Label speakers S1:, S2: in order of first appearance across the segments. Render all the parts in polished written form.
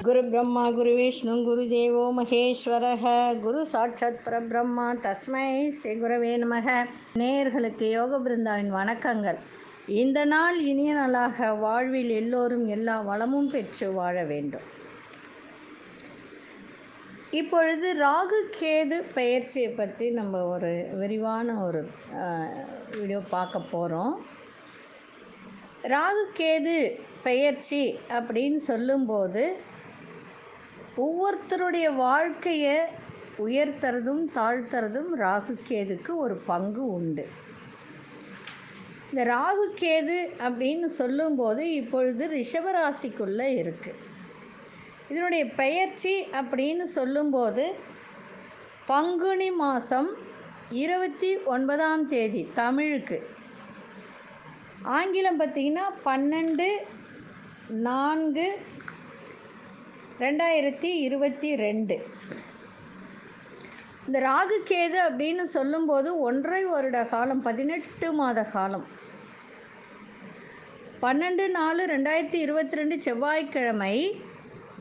S1: குரு பிரம்மா குரு விஷ்ணு குரு தேவோ மகேஸ்வரக குரு சாட்சாத் பரபிரம்மா தஸ்மை ஸ்ரீ குரவே நமக. நேயர்களுக்கு யோக பிருந்தாவின் வணக்கங்கள். இந்த நாள் இனிய நாளாக வாழ்வில் எல்லோரும் எல்லா வளமும் பெற்று வாழ வேண்டும். இப்பொழுது ராகு கேது பெயர்ச்சியை பற்றி நம்ம ஒரு விரிவான ஒரு வீடியோ பார்க்க போகிறோம். ராகு கேது பெயர்ச்சி அப்படின்னு சொல்லும்போது ஒவ்வொருத்தருடைய வாழ்க்கையை உயர்த்துறதும் தாழ்த்துறதும் ராகு கேதுக்கு ஒரு பங்கு உண்டு. இந்த ராகு கேது அப்படின்னு சொல்லும்போது இப்பொழுது ரிஷபராசிக்குள்ளே இருக்குது. இதனுடைய பெயர்ச்சி அப்படின்னு சொல்லும்போது பங்குனி மாதம் 29ஆம் தேதி தமிழுக்கு, ஆங்கிலம் பார்த்திங்கன்னா 12/4/2022. இந்த ராகு கேது அப்படின்னு சொல்லும்போது 1.5 வருட காலம், 18 மாத காலம். 12/4/2022 செவ்வாய்க்கிழமை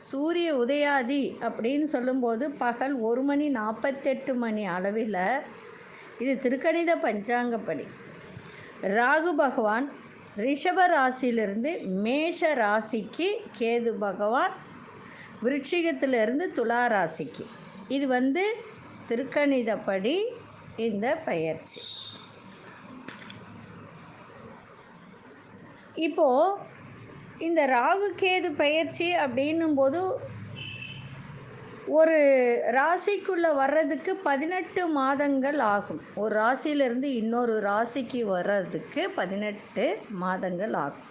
S1: சூரிய உதயாதி அப்படின்னு சொல்லும்போது பகல் 1:48 அளவில். இது திருக்கணித பஞ்சாங்கப்படி ராகு பகவான் ரிஷப ராசியிலிருந்து மேஷ ராசிக்கு, கேது பகவான் விருச்சிகத்திலிருந்து துலா ராசிக்கு. இது திருக்கணிதப்படி இந்த பெயர்ச்சி. இப்போது இந்த ராகு கேது பெயர்ச்சி அப்படின்னும்போது ஒரு ராசிக்குள்ளே வர்றதுக்கு 18 மாதங்கள் ஆகும். ஒரு ராசியிலிருந்து இன்னொரு ராசிக்கு வர்றதுக்கு 18 மாதங்கள் ஆகும்.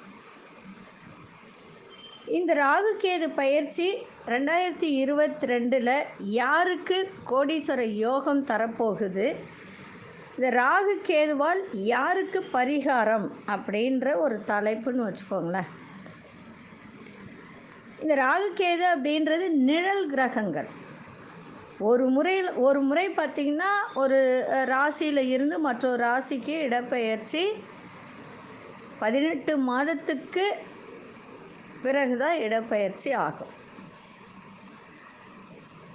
S1: இந்த ராகு கேது பயிற்சி 2022 யாருக்கு கோடீஸ்வர யோகம் தரப்போகுது, இந்த ராகு கேதுவால் யாருக்கு பரிகாரம் அப்படின்ற ஒரு தலைப்புன்னு வச்சுக்கோங்களேன். இந்த ராகு கேது அப்படின்றது நிழல் கிரகங்கள். ஒரு முறை பார்த்திங்கன்னா ஒரு ராசியில் இருந்து மற்றொரு ராசிக்கு இடப்பெயர்ச்சி 18 மாதத்துக்கு பிறகுதான் இடப்பெயர்ச்சி ஆகும்.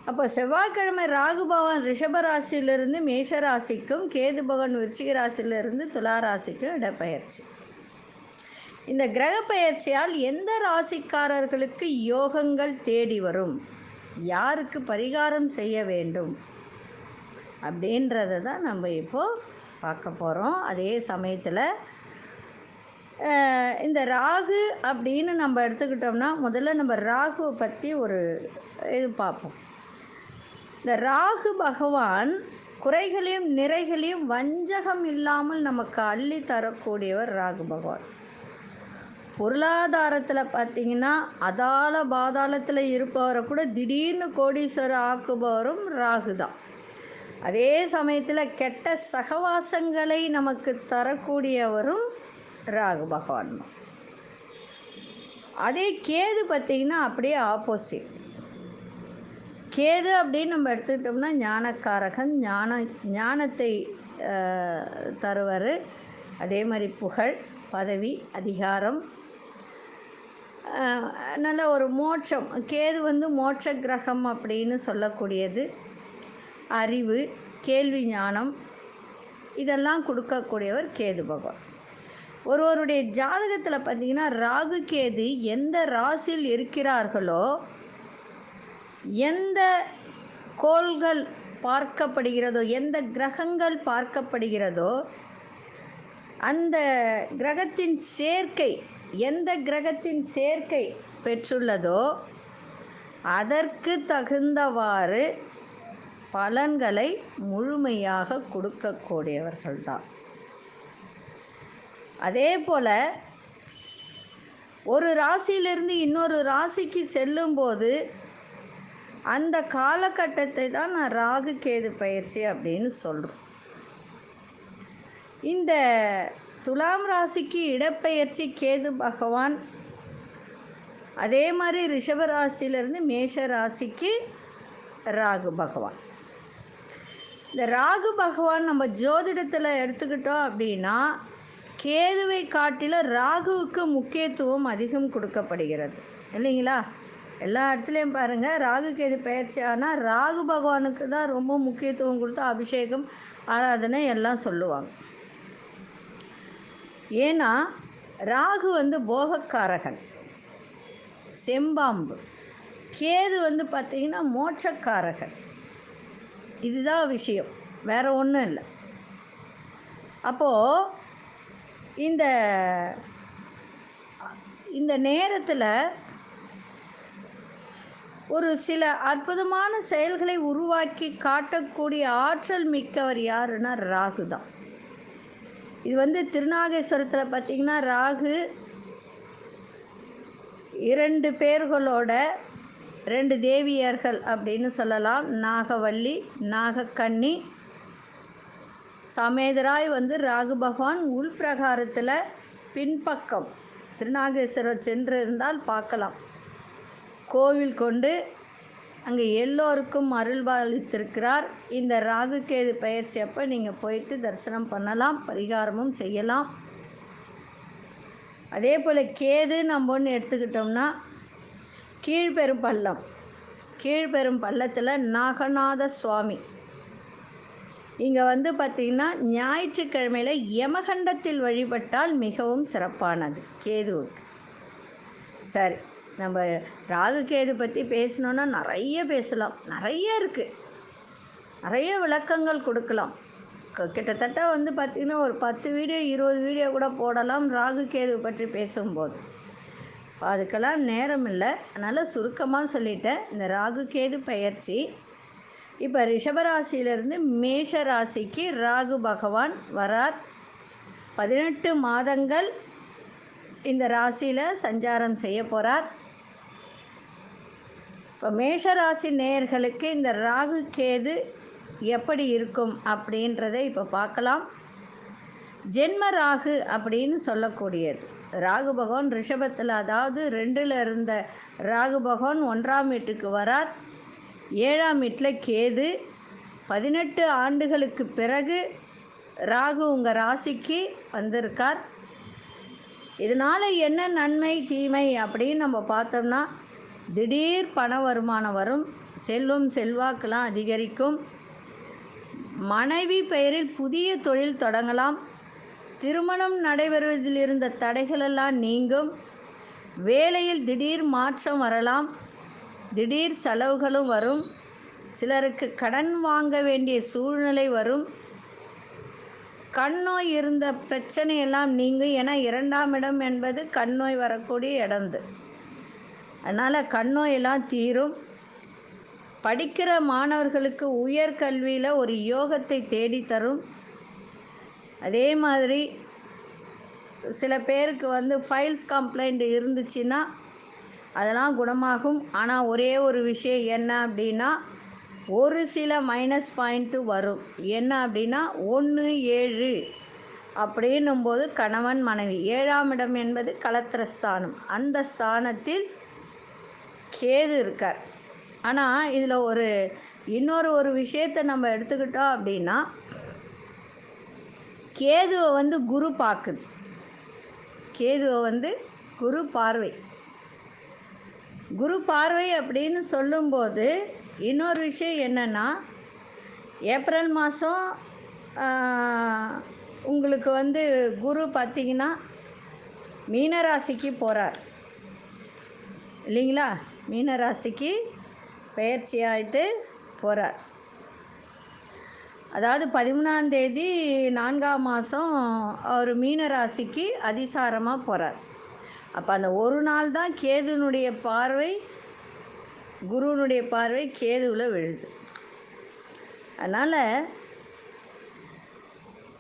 S1: அப்போ செவ்வாய்க்கிழமை ராகு பகவான் ரிஷப ராசியிலிருந்து மேஷ ராசிக்கும், கேது பகவான் விருச்சிக ராசியிலிருந்து துலா ராசிக்கும் இடப்பெயர்ச்சி. இந்த கிரக பெயர்ச்சியால் எந்த ராசிக்காரர்களுக்கு யோகங்கள் தேடி வரும், யாருக்கு பரிகாரம் செய்ய வேண்டும் அப்படின்றத தான் நம்ம இப்போது பார்க்க போகிறோம். அதே சமயத்தில் இந்த ராகு அப்படின்னு நம்ம எடுத்துக்கிட்டோம்னா முதல்ல நம்ம ராகுவை பற்றி ஒரு இது பார்ப்போம். இந்த ராகு பகவான் குறைகளையும் நிறைகளையும் வஞ்சகம் இல்லாமல் நமக்கு அள்ளி தரக்கூடியவர் ராகு பகவான். பொருளாதாரத்தில் பார்த்திங்கன்னா அதால பாதாளத்தில் இருப்பவரை கூட திடீர்னு கோடீஸ்வரர் ஆக்குபவரும் ராகு தான். அதே சமயத்தில் கெட்ட சகவாசங்களை நமக்கு தரக்கூடியவரும் ராகு பகவான் தான். அதே கேது பார்த்திங்கன்னா அப்படியே ஆப்போசிட். கேது அப்படின்னு நம்ம எடுத்துக்கிட்டோம்னா ஞானக்காரகன், ஞானத்தை தருவர். அதே மாதிரி புகழ், பதவி, அதிகாரம், நல்ல ஒரு மோட்சம். கேது மோட்ச கிரகம் அப்படின்னு சொல்லக்கூடியது. அறிவு, கேள்வி ஞானம் இதெல்லாம் கொடுக்கக்கூடியவர் கேது பகவான். ஒருவருடைய ஜாதகத்தில் பார்த்திங்கன்னா ராகு கேது எந்த ராசியில் இருக்கிறார்களோ, எந்த கோள்கள் பார்க்கப்படுகிறதோ, எந்த கிரகங்கள் பார்க்கப்படுகிறதோ, அந்த கிரகத்தின் சேர்க்கை, எந்த கிரகத்தின் சேர்க்கை பெற்றுள்ளதோ அதற்கு தகுந்தவாறு பலன்களை முழுமையாக கொடுக்கக்கூடியவர்கள்தான். அதே போல் ஒரு ராசியிலிருந்து இன்னொரு ராசிக்கு செல்லும்போது அந்த காலகட்டத்தை தான் நான் ராகு கேது பயிற்சி அப்படின்னு சொல்கிறோம். இந்த துலாம் ராசிக்கு இடப்பெயர்ச்சி கேது பகவான், அதே மாதிரி ரிஷப ராசியிலிருந்து மேஷ ராசிக்கு ராகு பகவான். இந்த ராகு பகவான் நம்ம ஜோதிடத்தில் எடுத்துக்கிட்டோம் அப்படின்னா கேதுவை காட்டிலும் ராகுவுக்கு முக்கியத்துவம் அதிகம் கொடுக்கப்படுகிறது இல்லைங்களா? எல்லா இடத்துலையும் பாருங்கள், ராகு கேது பெயர்ச்சி ஆனால் ராகு பகவானுக்கு தான் ரொம்ப முக்கியத்துவம் கொடுத்து அபிஷேகம் ஆராதனை எல்லாம் சொல்லுவாங்க. ஏன்னா ராகு வந்து போகக்காரகன், செம்பாம்பு. கேது வந்து பார்த்திங்கன்னா மோட்சக்காரகன். இதுதான் விஷயம், வேறு ஒன்றும் இல்லை. அப்போது இந்த நேரத்தில் ஒரு சில அற்புதமான செயல்களை உருவாக்கி காட்டக்கூடிய ஆற்றல் மிக்கவர் யாருன்னா ராகு தான். இது வந்து திருநாகேஸ்வரத்தில் பார்த்திங்கன்னா ராகு 2 பேர்களோட 2 தேவியர்கள் அப்படின்னு சொல்லலாம். நாகவல்லி, நாகக்கன்னி சமேதராய் வந்து ராகு பகவான் உள்பிரகாரத்தில் பின்பக்கம் திருநாகேஸ்வரர் சென்று இருந்தால் பார்க்கலாம். கோவில் கொண்டு அங்கே எல்லோருக்கும் அருள்பாலித்திருக்கிறார். இந்த ராகு கேது பெயர்ச்சி அப்போ நீங்கள் போயிட்டு தரிசனம் பண்ணலாம், பரிகாரமும் செய்யலாம். அதே போல் கேது நம்ம ஒன்று எடுத்துக்கிட்டோம்னா கீழ்பெரும் பள்ளத்தில் நாகநாத சுவாமி. இங்கே வந்து பார்த்திங்கன்னா ஞாயிற்றுக்கிழமையில் யமகண்டத்தில் வழிபட்டால் மிகவும் சிறப்பானது கேதுவுக்கு. சரி, நம்ம ராகு கேது பற்றி பேசணுன்னா நிறைய பேசலாம், நிறைய இருக்குது, நிறைய விளக்கங்கள் கொடுக்கலாம். கிட்டத்தட்ட வந்து பார்த்திங்கன்னா ஒரு 10 வீடியோ 20 வீடியோ கூட போடலாம் ராகு கேது பற்றி பேசும்போது. அதுக்கெல்லாம் நேரம் இல்லை, அதனால் சுருக்கமாக சொல்லிட்டேன். இந்த ராகு கேது பெயர்ச்சி இப்போ ரிஷபராசியிலிருந்து மேஷ ராசிக்கு ராகு பகவான் வரார். 18 மாதங்கள் இந்த ராசியில் சஞ்சாரம் செய்ய போகிறார். இப்போ மேஷராசி நேயர்களுக்கு இந்த ராகு கேது எப்படி இருக்கும் அப்படின்றதை இப்போ பார்க்கலாம். ஜென்ம ராகு அப்படின்னு சொல்லக்கூடியது. ராகு பகவான் ரிஷபத்தில், அதாவது 2ல் இருந்த ராகு பகவான் 1ஆம் வீட்டுக்கு வரார். 7ஆம் வீட்டில் கேது. 18 ஆண்டுகளுக்கு பிறகு ராகு உங்கள் ராசிக்கு வந்திருக்கார். இதனால் என்ன நன்மை தீமை அப்படின்னு நம்ம பார்த்தோம்னா, திடீர் பண வருமானம் வரும், செல்வம் செல்வாக்கெல்லாம் அதிகரிக்கும், மனைவி பெயரில் புதிய தொழில் தொடங்கலாம், திருமணம் நடைபெறுவதில் இருந்த தடைகளெல்லாம் நீங்கும், வேலையில் திடீர் மாற்றம் வரலாம், திடீர் செலவுகளும் வரும், சிலருக்கு கடன் வாங்க வேண்டிய சூழ்நிலை வரும், கண்ணோய் இருந்த பிரச்சனையெல்லாம் நீங்கும். ஏன்னா 2ஆம் இடம் என்பது கண்ணோய் வரக்கூடிய இடந்து, அதனால் கண்ணோயெல்லாம் தீரும். படிக்கிற மாணவர்களுக்கு உயர்கல்வியில் ஒரு யோகத்தை தேடித்தரும். அதே மாதிரி சில பேருக்கு வந்து ஃபைல்ஸ் கம்ப்ளைண்ட் இருந்துச்சுன்னா அதெல்லாம் குணமாகும். ஆனால் ஒரே ஒரு விஷயம் என்ன அப்படின்னா, ஒரு சில மைனஸ் பாயிண்ட்டு வரும். என்ன அப்படின்னா 1, 7 அப்படின்னும்போது கணவன் மனைவி, 7ஆம் இடம் என்பது கலத்திரஸ்தானம், அந்த ஸ்தானத்தில் கேது இருக்கார். ஆனால் இதில் இன்னொரு விஷயத்தை நம்ம எடுத்துக்கிட்டோம் அப்படின்னா, கேதுவை வந்து குரு பார்க்குது. கேதுவை வந்து குரு பார்வை அப்படின்னு சொல்லும்போது இன்னொரு விஷயம் என்னென்னா, ஏப்ரல் மாதம் உங்களுக்கு வந்து குரு பார்த்திங்கன்னா மீனராசிக்கு போகிறார் இல்லைங்களா? மீனராசிக்கு பெயர்ச்சி ஆகிட்டு போகிறார். அதாவது 13ஆம் தேதி 4ஆம் மாதம் அவர் மீனராசிக்கு அதிசாரமாக போகிறார். அப்போ அந்த ஒரு நாள் தான் கேதுனுடைய பார்வை, குருனுடைய பார்வை கேதுவில் விழுது. அதனால்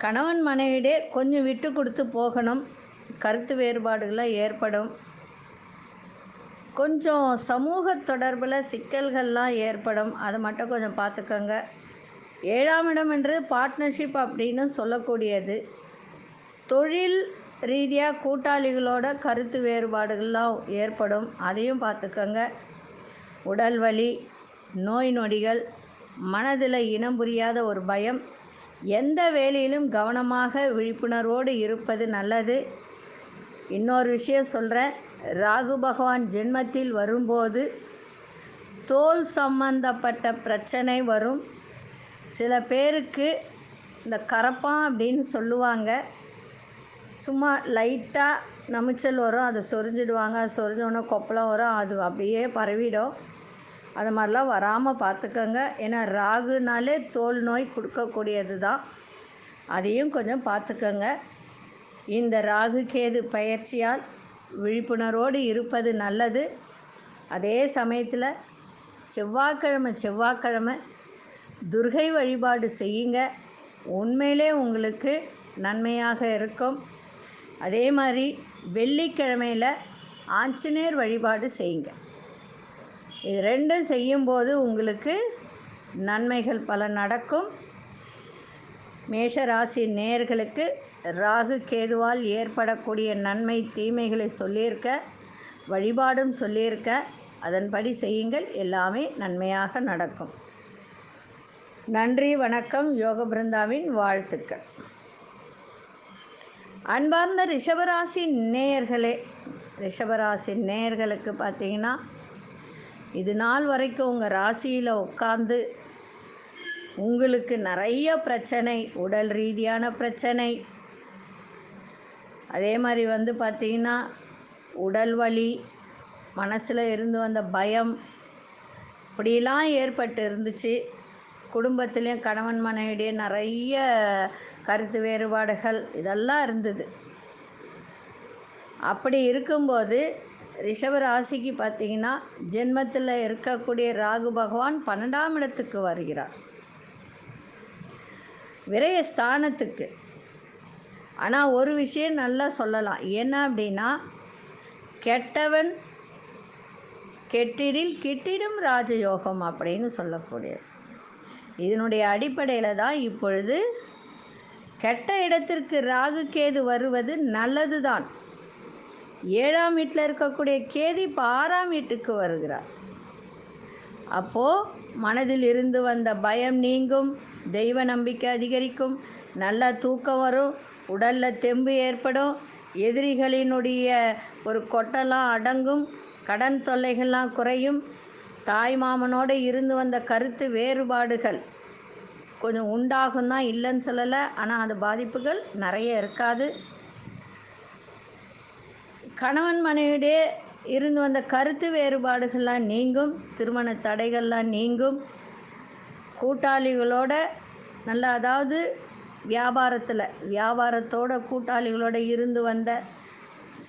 S1: கணவன் மனைவியிடையே கொஞ்சம் விட்டு கொடுத்து போகணும். கருத்து வேறுபாடுகள்லாம் ஏற்படும். கொஞ்சம் சமூக தொடர்பில் சிக்கல்கள்லாம் ஏற்படும். அதை மட்டும் கொஞ்சம் பார்த்துக்கோங்க. 7ஆம் இடம் என்றது பார்ட்னர்ஷிப் அப்படின்னு சொல்லக்கூடியது. தொழில் ரீதியாக கூட்டாளிகளோட கருத்து வேறுபாடுகள்லாம் ஏற்படும், அதையும் பார்த்துக்கோங்க. உடல் வலி, நோய் நொடிகள், மனதில் இனம் புரியாத ஒரு பயம், எந்த வேலையிலும் கவனமாக விழிப்புணர்வோடு இருப்பது நல்லது. இன்னொரு விஷயம் சொல்கிறேன். ராகு பகவான் ஜென்மத்தில் வரும்போது தோல் சம்பந்தப்பட்ட பிரச்சனை வரும். சில பேருக்கு இந்த கரப்பான் அப்படின்னு சொல்லுவாங்க. சும்மா லைட்டாக நமைச்சல் வரும், அதை சொரிஞ்சிடுவாங்க. அது சொரிஞ்சோடனே கொப்பளம் வரும், அது அப்படியே பரவிடும். அது மாதிரிலாம் வராமல் பார்த்துக்கோங்க. ஏன்னா ராகுனாலே தோல் நோய் கொடுக்கக்கூடியது தான். அதையும் கொஞ்சம் பார்த்துக்கோங்க. இந்த ராகு கேது பயிற்சியால் விழிப்புணர்வோடு இருப்பது நல்லது. அதே சமயத்தில் செவ்வாய்க்கிழமை துர்கை வழிபாடு செய்யுங்க. உண்மையிலே உங்களுக்கு நன்மையாக இருக்கும். அதே மாதிரி வெள்ளிக்கிழமையில் ஆஞ்சநேயர் வழிபாடு செய்யுங்க. இது ரெண்டும் செய்யும்போது உங்களுக்கு நன்மைகள் பல நடக்கும். மேஷராசி நேயர்களுக்கு ராகு கேதுவால் ஏற்படக்கூடிய நன்மை தீமைகளை சொல்லியிருக்க, வழிபாடும் சொல்லியிருக்க. அதன்படி செய்யுங்கள், எல்லாமே நன்மையாக நடக்கும். நன்றி, வணக்கம். யோக பிருந்தாவின் வாழ்த்துக்கள். அன்பார்ந்த ரிஷபராசி நேயர்களே, ரிஷபராசி நேயர்களுக்கு பார்த்தீங்கன்னா, இது நாள் வரைக்கும் உங்கள் ராசியில் உட்கார்ந்து உங்களுக்கு நிறைய பிரச்சனை, உடல் ரீதியான பிரச்சனை, அதே மாதிரி பார்த்திங்கன்னா உடல் வலி, மனசில் இருந்து வந்த பயம், இப்படிலாம் ஏற்பட்டு இருந்துச்சு. குடும்பத்துலேயும் கணவன் மனைவிடையே நிறைய கருத்து வேறுபாடுகள் இதெல்லாம் இருந்தது. அப்படி இருக்கும்போது ரிஷபராசிக்கு பார்த்திங்கன்னா ஜென்மத்தில் இருக்கக்கூடிய ராகு பகவான் 12ஆம் இடத்துக்கு வருகிறார், விரயஸ்தானத்துக்கு. ஆனால் ஒரு விஷயம் நல்லா சொல்லலாம். என்ன அப்படின்னா, கெட்டவன் கெட்டிடில் கிட்டிடும் ராஜயோகம் அப்படின்னு சொல்லக்கூடியது. இதனுடைய அடிப்படையில் தான் இப்பொழுது கெட்ட இடத்திற்கு ராகு கேது வருவது நல்லது தான். 7ஆம் வீட்டில் இருக்கக்கூடிய கேது இப்போ 6ஆம் வீட்டுக்கு வருகிறார். அப்போது மனதில் இருந்து வந்த பயம் நீங்கும், தெய்வ நம்பிக்கை அதிகரிக்கும், நல்ல தூக்கம் வரும், உடலில் தெம்பு ஏற்படும், எதிரிகளினுடைய ஒரு கொட்டெல்லாம் அடங்கும், கடன் தொல்லைகள்லாம் குறையும், தாய் மாமனோடு இருந்து வந்த கருத்து வேறுபாடுகள் கொஞ்சம் உண்டாகும் தான், இல்லைன்னு சொல்லலை. ஆனால் அது பாதிப்புகள் நிறைய இருக்காது. கணவன் மனைவிடையே இருந்து வந்த கருத்து வேறுபாடுகள்லாம் நீங்கும், திருமண தடைகள்லாம் நீங்கும், கூட்டாளிகளோட நல்லா, அதாவது வியாபாரத்தோட கூட்டாளிகளோடு இருந்து வந்த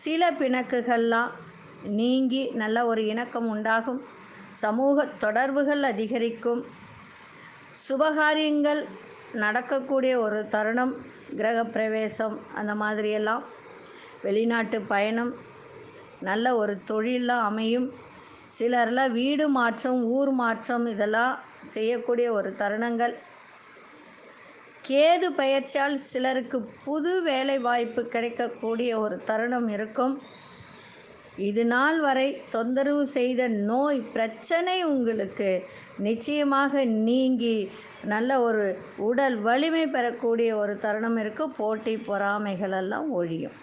S1: சில பிணக்குகள்லாம் நீங்கி நல்ல ஒரு இணக்கம் உண்டாகும், சமூக தொடர்புகள் அதிகரிக்கும், சுபகாரியங்கள் நடக்கக்கூடிய ஒரு தருணம், கிரகப்பிரவேசம் அந்த மாதிரியெல்லாம், வெளிநாட்டு பயணம், நல்ல ஒரு தொழிலாம் அமையும். சிலர்லாம் வீடு மாற்றம், ஊர் மாற்றம் இதெல்லாம் செய்யக்கூடிய ஒரு தருணங்கள். கேது பயிற்சியால் சிலருக்கு புது வேலை வாய்ப்பு கிடைக்கக்கூடிய ஒரு தருணம் இருக்கும். இது நாள் வரை தொந்தரவு செய்த நோய் பிரச்சனை உங்களுக்கு நிச்சயமாக நீங்கி நல்ல ஒரு உடல் வலிமை பெறக்கூடிய ஒரு தருணம் இருக்குது. போட்டி பொறாமைகளெல்லாம் ஒழியும்.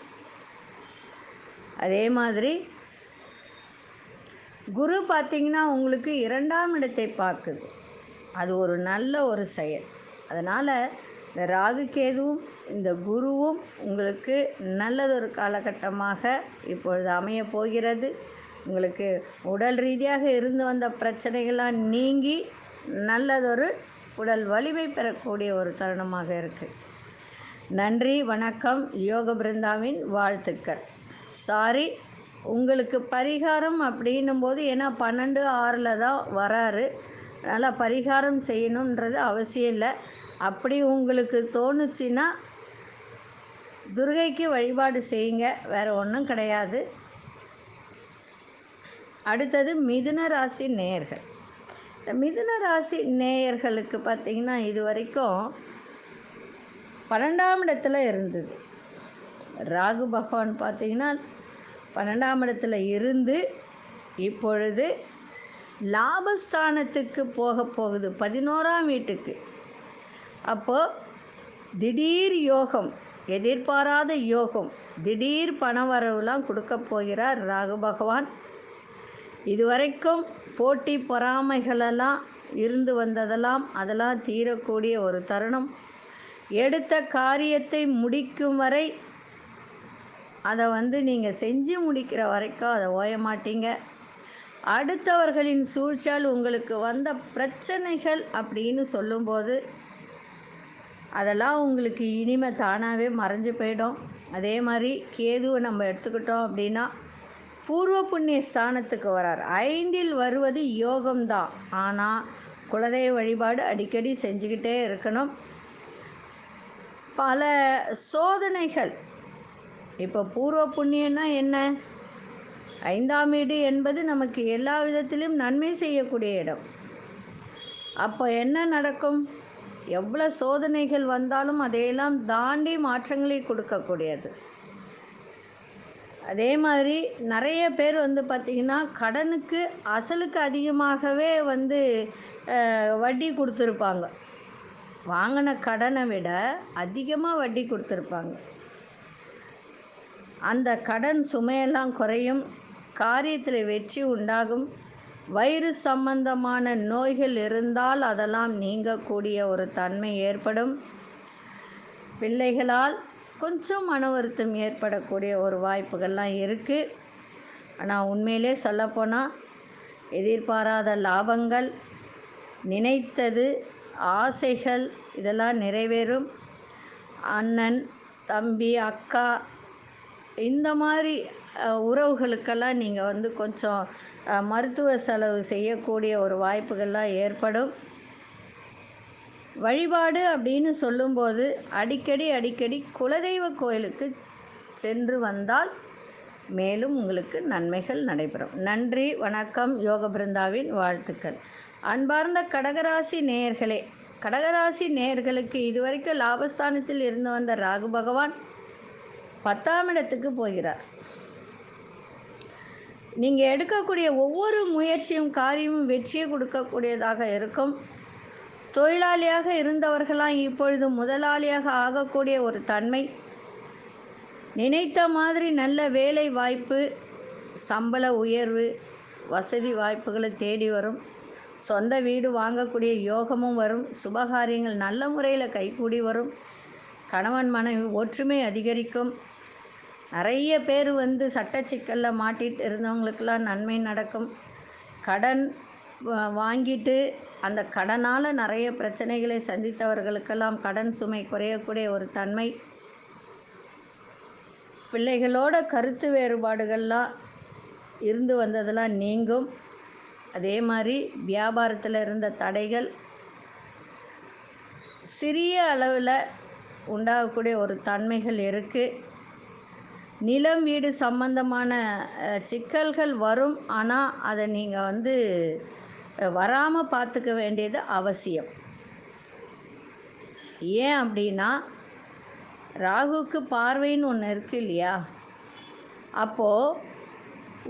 S1: அதே மாதிரி குரு பார்த்திங்கன்னா உங்களுக்கு 2ஆம் இடத்தை பார்க்குது. அது ஒரு நல்ல ஒரு செயல். அதனால் இந்த ராகு கேதுவும் இந்த குருவும் உங்களுக்கு நல்லதொரு காலகட்டமாக இப்பொழுது அமைய போகிறது. உங்களுக்கு உடல் ரீதியாக இருந்து வந்த பிரச்சனைகள்லாம் நீங்கி நல்லதொரு உடல் வலிமை பெறக்கூடிய ஒரு தருணமாக இருக்குது. நன்றி, வணக்கம். யோக பிருந்தாவின் வாழ்த்துக்கள். சாரி, உங்களுக்கு பரிகாரம் அப்படின்னும் போது, ஏன்னா 12/6 தான் வராரு, அதனால் பரிகாரம் செய்யணுன்றது அவசியம் இல்லை. அப்படி உங்களுக்கு தோணுச்சுன்னா துர்கைக்கு வழிபாடு செய்யுங்க, வேறு ஒன்றும் கிடையாது. அடுத்தது மிதுன ராசி நேயர்கள். இந்த மிதுன ராசி நேயர்களுக்கு பார்த்திங்கன்னா இது வரைக்கும் 12ஆம் இடத்துல இருந்தது ராகு பகவான். பார்த்திங்கன்னா 12ஆம் இடத்துல இருந்து இப்பொழுது லாபஸ்தானத்துக்கு போக போகுது, 11ஆம் வீட்டுக்கு. அப்போது திடீர் யோகம், எதிர்பாராத யோகம், திடீர் பணவரவுலாம் கொடுக்க போகிறார் ராகு பகவான். இதுவரைக்கும் போட்டி பொறாமைகளெல்லாம் இருந்து வந்ததெல்லாம் அதெல்லாம் தீரக்கூடிய ஒரு தருணம். எடுத்த காரியத்தை முடிக்கும் வரை அதை நீங்கள் செஞ்சு முடிக்கிற வரைக்கும் அதை ஓய மாட்டீங்க. அடுத்தவர்களின் சூழ்ச்சியால் உங்களுக்கு வந்த பிரச்சனைகள் அப்படின்னு சொல்லும்போது அதெல்லாம் உங்களுக்கு இனிமே தானாகவே மறைஞ்சு போயிடும். அதே மாதிரி கேதுவை நம்ம எடுத்துக்கிட்டோம் அப்படின்னா பூர்வ புண்ணிய ஸ்தானத்துக்கு வரார். 5இல் வருவது யோகம்தான். ஆனால் குலதெய்வ வழிபாடு அடிக்கடி செஞ்சுக்கிட்டே இருக்கணும். பல சோதனைகள், இப்போ பூர்வ புண்ணியம்னா என்ன? 5ஆம் வீடு என்பது நமக்கு எல்லா விதத்திலும் நன்மை செய்யக்கூடிய இடம். அப்போ என்ன நடக்கும்? எவ்வளோ சோதனைகள் வந்தாலும் அதையெல்லாம் தாண்டி மாற்றங்களை கொடுக்கக்கூடியது. அதே மாதிரி நிறைய பேர் பார்த்திங்கன்னா கடனுக்கு அசலுக்கு அதிகமாகவே வட்டி கொடுத்துருப்பாங்க. வாங்கின கடனை விட அதிகமாக வட்டி கொடுத்துருப்பாங்க. அந்த கடன் சுமையெல்லாம் குறையும், காரியத்தில் வெற்றி உண்டாகும். வயிறு சம்பந்தமான நோய்கள் இருந்தால் அதெல்லாம் நீங்கக்கூடிய ஒரு தன்மை ஏற்படும். பிள்ளைகளால் கொஞ்சம் மன வருத்தம் ஏற்படக்கூடிய ஒரு வாய்ப்புகள்லாம் இருக்குது. ஆனால் உண்மையிலே சொல்லப்போனால் எதிர்பாராத லாபங்கள், நினைத்தது, ஆசைகள் இதெல்லாம் நிறைவேறும். அண்ணன், தம்பி, அக்கா இந்த மாதிரி உறவுகளுக்கெல்லாம் நீங்கள் கொஞ்சம் மருத்துவ செலவு செய்யக்கூடிய ஒரு வாய்ப்புகள்லாம் ஏற்படும். வழிபாடு அப்படின்னு சொல்லும்போது அடிக்கடி குலதெய்வ கோயிலுக்கு சென்று வந்தால் மேலும் உங்களுக்கு நன்மைகள் நடைபெறும். நன்றி, வணக்கம். யோக பிருந்தாவின் வாழ்த்துக்கள். அன்பார்ந்த கடகராசி நேயர்களே, கடகராசி நேயர்களுக்கு இதுவரைக்கும் லாபஸ்தானத்தில் இருந்து வந்த ராகு பகவான் 10ஆம் இடத்துக்கு போகிறார். நீங்கள் எடுக்கக்கூடிய ஒவ்வொரு முயற்சியும் காரியமும் வெற்றியை கொடுக்கக்கூடியதாக இருக்கும். தொழிலாளியாக இருந்தவர்களாம் இப்பொழுது முதலாளியாக ஆகக்கூடிய ஒரு தன்மை. நினைத்த மாதிரி நல்ல வேலை வாய்ப்பு, சம்பள உயர்வு, வசதி வாய்ப்புகளை தேடி வரும். சொந்த வீடு வாங்கக்கூடிய யோகமும் வரும். சுபகாரியங்கள் நல்ல முறையில் கைகூடி வரும். கணவன் மனைவி ஒற்றுமை அதிகரிக்கும். நிறைய பேர் சட்ட சிக்கலில் மாட்டிகிட்டு இருந்தவங்களுக்கெல்லாம் நன்மை நடக்கும். கடன் வாங்கிட்டு அந்த கடனால் நிறைய பிரச்சனைகளை சந்தித்தவர்களுக்கெல்லாம் கடன் சுமை குறையக்கூடிய ஒரு தன்மை. பிள்ளைகளோட கருத்து வேறுபாடுகள்லாம் இருந்து வந்ததெல்லாம் நீங்கும். அதே மாதிரி வியாபாரத்தில் இருந்த தடைகள் சிறிய அளவில் உண்டாகக்கூடிய ஒரு தன்மைகள் இருக்குது. நிலம் வீடு சம்பந்தமான சிக்கல்கள் வரும். ஆனால் அதை நீங்கள் வராமல் பார்த்துக்க வேண்டியது அவசியம். ஏன் அப்படின்னா ராகுவுக்கு பார்வைன்னு ஒன்று இருக்குது இல்லையா? அப்போது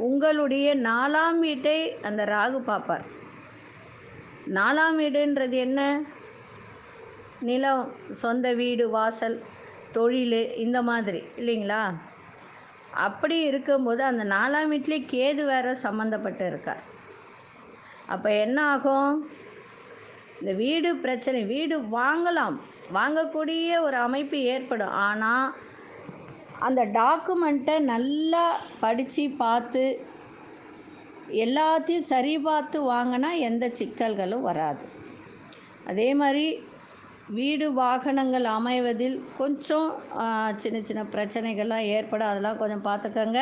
S1: உங்களுடைய 4ஆம் வீட்டை அந்த ராகு பார்ப்பார். 4ஆம் வீடுன்றது என்ன? நிலம், சொந்த வீடு, வாசல், தொழில் இந்த மாதிரி இல்லைங்களா? அப்படி இருக்கும்போது அந்த 4ஆம் வீட்டிலே கேது வேறு சம்மந்தப்பட்டு இருக்கார். அப்போ என்ன ஆகும்? இந்த வீடு பிரச்சனை, வீடு வாங்கலாம், வாங்கக்கூடிய ஒரு அமைப்பு ஏற்படும். ஆனால் அந்த டாக்குமெண்ட்டை நல்லா படித்து பார்த்து எல்லாத்தையும் சரி பார்த்து வாங்கினா எந்த சிக்கல்களும் வராது. அதே மாதிரி வீடு வாகனங்கள் அமைவதில் கொஞ்சம் சின்ன சின்ன பிரச்சனைகள்லாம் ஏற்படும். அதெல்லாம் கொஞ்சம் பார்த்துக்கோங்க.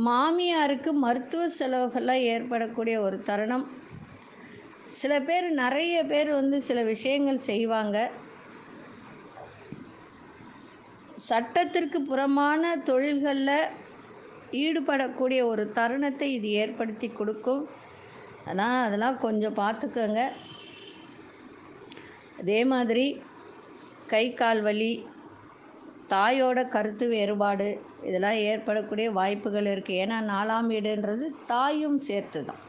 S1: மாமியாருக்கு மருத்துவ செலவுகள்லாம் ஏற்படக்கூடிய ஒரு தருணம். சில பேர், நிறைய பேர் சில விஷயங்கள் செய்வாங்க. சட்டத்திற்கு புறமான தொழில்களில் ஈடுபடக்கூடிய ஒரு தருணத்தை இது ஏற்படுத்தி கொடுக்கும். ஆனால் அதெல்லாம் கொஞ்சம் பார்த்துக்கோங்க. அதே மாதிரி கை கால் வலி, தாயோட கருத்து வேறுபாடு இதெல்லாம் ஏற்படக்கூடிய வாய்ப்புகள் இருக்குது. ஏன்னா 4ஆம் வீடுன்றது தாயும் சேர்த்து தான்.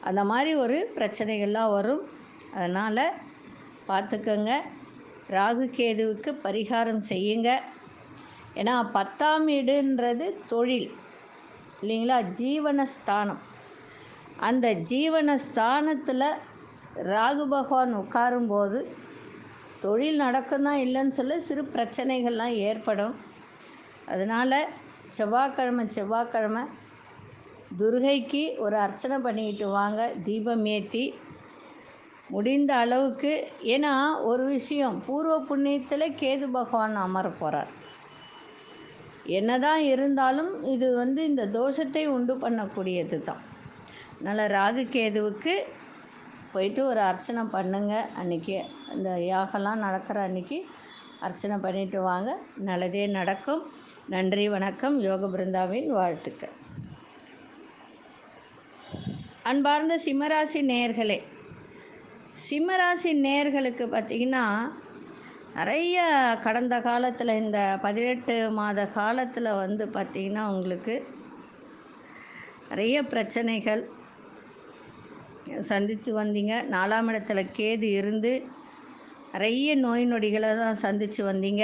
S1: அந்த மாதிரி ஒரு பிரச்சனைகள்லாம் வரும். அதனால் பார்த்துக்கங்க. ராகு கேதுவுக்கு பரிகாரம் செய்யுங்க. ஏன்னா 10ஆம் வீடுன்றது தொழில் இல்லைங்களா, ஜீவனஸ்தானம். அந்த ஜீவனஸ்தானத்தில் ராகு பகவான் உட்காரும்போது தொழில் நடக்கும் தான், இல்லைன்னு சொல்ல சிறு பிரச்சனைகள்லாம் ஏற்படும். அதனால் செவ்வாய்க்கிழமை துர்கைக்கு ஒரு அர்ச்சனை பண்ணிக்கிட்டு வாங்க, தீபம் ஏற்றி முடிந்த அளவுக்கு. ஏன்னா ஒரு விஷயம், பூர்வ புண்ணியத்தில் கேது பகவான் அமர போகிறார். என்னதான் இருந்தாலும் இது இந்த தோஷத்தை உண்டு பண்ணக்கூடியது தான். அதனால் ராகு கேதுவுக்கு போயிட்டு ஒரு அர்ச்சனை பண்ணுங்க. அன்றைக்கி இந்த யாகெல்லாம் நடக்கிற அன்றைக்கி அர்ச்சனை பண்ணிட்டு வாங்க, நல்லதே நடக்கும். நன்றி, வணக்கம். யோக பிருந்தாவின் வாழ்த்துக்கள். அன்பார்ந்த சிம்மராசி நேயர்களே, சிம்மராசி நேயர்களுக்கு பார்த்திங்கன்னா நிறைய கடந்த காலத்தில் இந்த 18 மாத காலத்தில் பார்த்திங்கன்னா உங்களுக்கு நிறைய பிரச்சனைகள் சந்தித்து வந்தீங்க. 4ஆம் இடத்துல கேது இருந்து நிறைய நோய் நொடிகளை தான் சந்தித்து வந்தீங்க.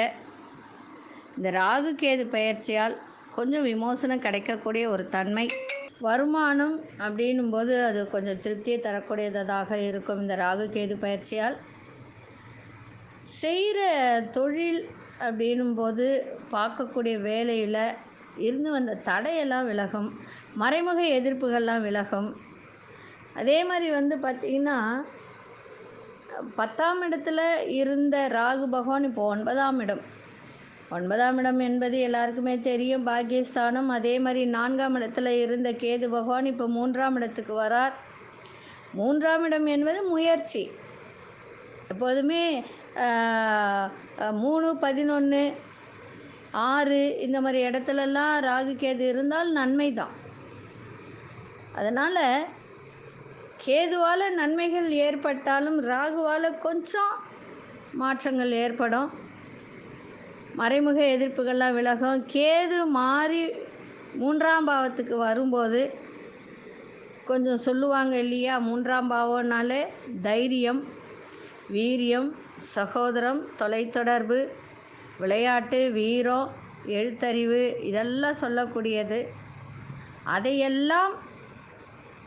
S1: இந்த ராகு கேது பெயர்ச்சியால் கொஞ்சம் விமோசனம் கிடைக்கக்கூடிய ஒரு தன்மை. வருமானம் அப்படின்னும்போது அது கொஞ்சம் திருப்தியை தரக்கூடியதாக இருக்கும். இந்த ராகு கேது பயிற்சியால் செய்கிற தொழில் அப்படின்னும்போது பார்க்கக்கூடிய வேலையில் இருந்து வந்த தடையெல்லாம் விலகும், மறைமுக எதிர்ப்புகள்லாம் விலகும். அதே மாதிரி பார்த்திங்கன்னா 10ஆம் இடத்துல இருந்த ராகு பகவான் இப்போ 9ஆம் இடம். 9ஆம் இடம் என்பது எல்லாருக்குமே தெரியும், பாக்கியஸ்தானம். அதே மாதிரி 4ஆம் இடத்துல இருந்த கேது பகவான் இப்போ 3ஆம் இடத்துக்கு வரார். 3ஆம் இடம் என்பது முயற்சி. எப்போதுமே 3, 11, 6 இந்த மாதிரி இடத்துலலாம் ராகு கேது இருந்தால் நன்மை தான். அதனால் கேதுவால் நன்மைகள் ஏற்பட்டாலும் ராகுவால் கொஞ்சம் மாற்றங்கள் ஏற்படும், மறைமுக எதிர்ப்புகள்லாம் விலகும். கேது மாறி 3ஆம் பாவத்துக்கு வரும்போது கொஞ்சம் சொல்லுவாங்க இல்லையா, 3ஆம் பாவம்னாலே தைரியம், வீரியம், சகோதரம், தொலைத்தொடர்பு, விளையாட்டு, வீரம், எழுத்தறிவு இதெல்லாம் சொல்லக்கூடியது. அதையெல்லாம்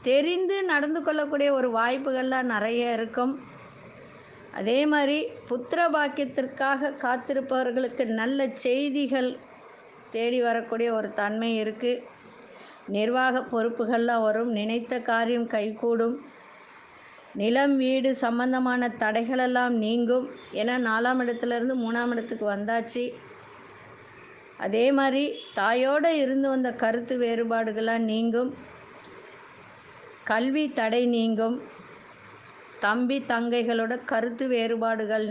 S1: தெரிந்து நடந்து கொள்ளக்கூடிய ஒரு வாய்ப்புகள்லாம் நிறைய இருக்கும். அதே மாதிரி புத்திர பாக்கியத்திற்காக காத்திருப்பவர்களுக்கு நல்ல செய்திகள் தேடி வரக்கூடிய ஒரு தன்மை இருக்குது. நிர்வாக பொறுப்புகள்லாம் வரும், நினைத்த காரியம் கைகூடும். நிலம் வீடு சம்பந்தமான தடைகளெல்லாம் நீங்கும். ஏன்னா 4ஆம் இடத்துலேருந்து 3ஆம் இடத்துக்கு வந்தாச்சு. அதே மாதிரி தாயோடு இருந்து வந்த கருத்து வேறுபாடுகள்லாம் நீங்கும், கல்வி தடை நீங்கும். தம்பி தங்கைகளோட கருத்து வேறுபாடுகள்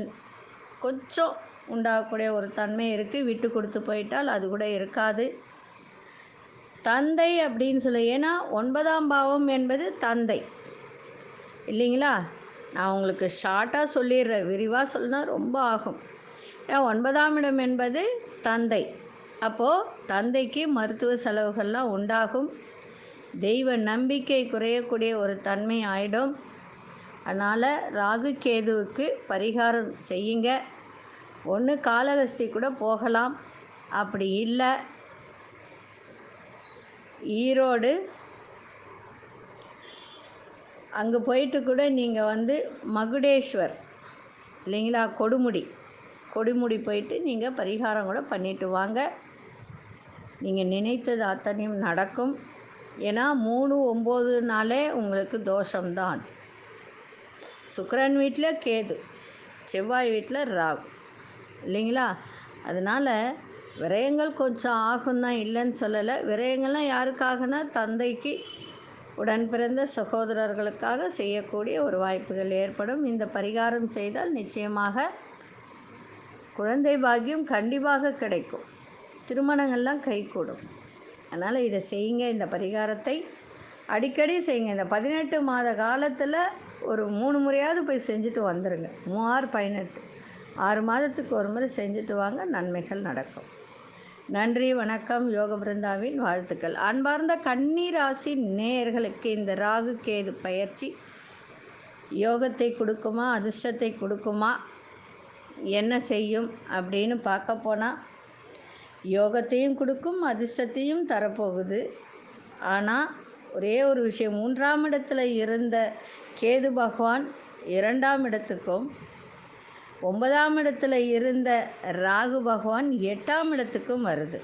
S1: கொஞ்சம் உண்டாகக்கூடிய ஒரு தன்மை இருக்குது. விட்டு கொடுத்து போயிட்டால் அது கூட இருக்காது. தந்தை அப்படின்னு சொல்லி, ஏன்னா 9ஆம் பாவம் என்பது தந்தை இல்லைங்களா. நான் உங்களுக்கு ஷார்ட்டாக சொல்லிடுறேன், விரிவாக சொல்லினா ரொம்ப ஆகும். ஏன்னா 9ஆம் இடம் என்பது தந்தை. அப்போது தந்தைக்கு மருத்துவ செலவுகள்லாம் உண்டாகும். தெய்வ நம்பிக்கை குறையக்கூடிய ஒரு தன்மை ஆயிடும். அதனால் ராகு கேதுவுக்கு பரிகாரம் செய்யுங்க. ஒன்று காளகஸ்தி கூட போகலாம், அப்படி இல்லை ஈரோடு அங்கே போயிட்டு கூட நீங்கள் மகுடேஸ்வர் இல்லைங்களா, கொடுமுடி போயிட்டு நீங்கள் பரிகாரம் கூட பண்ணிட்டு வாங்க. நீங்கள் நினைத்தது அத்தனையும் நடக்கும். ஏன்னா 3, 9 உங்களுக்கு தோஷம்தான். அது சுக்கிரன் வீட்டில் கேது, செவ்வாய் வீட்டில் ராகு இல்லைங்களா. அதனால் விரயங்கள் கொஞ்சம் ஆகும்தான், இல்லைன்னு சொல்லலை. விரயங்கள்லாம் யாருக்காகனா தந்தைக்கு, உடன் பிறந்த சகோதரர்களுக்காக செய்யக்கூடிய ஒரு வாய்ப்புகள் ஏற்படும். இந்த பரிகாரம் செய்தால் நிச்சயமாக குழந்தை பாக்கியம் கண்டிப்பாக கிடைக்கும், திருமணங்கள்லாம் கைகூடும். அதனால் இதை செய்யுங்க, இந்த பரிகாரத்தை அடிக்கடி செய்யுங்க. இந்த 18 மாத காலத்தில் ஒரு 3 முறையாவது போய் செஞ்சுட்டு வந்துடுங்க. 3, 18, 6 மாதத்துக்கு ஒரு முறை செஞ்சுட்டு வாங்க, நன்மைகள் நடக்கும். நன்றி, வணக்கம். யோக பிருந்தாவின் வாழ்த்துக்கள். அன்பார்ந்த கன்னி ராசி நேயர்களுக்கு இந்த ராகு கேது பயிற்சி யோகத்தை கொடுக்குமா, அதிர்ஷ்டத்தை கொடுக்குமா, என்ன செய்யும் அப்படின்னு பார்க்க போனால் யோகத்தையும் கொடுக்கும், அதிர்ஷ்டத்தையும் தரப்போகுது. ஆனால் ஒரே ஒரு விஷயம், 3ஆம் இடத்துல இருந்த கேது பகவான் 2ஆம் இடத்துக்கும், 9ஆம் இடத்துல இருந்த ராகு பகவான் 8ஆம் இடத்துக்கும் வருது.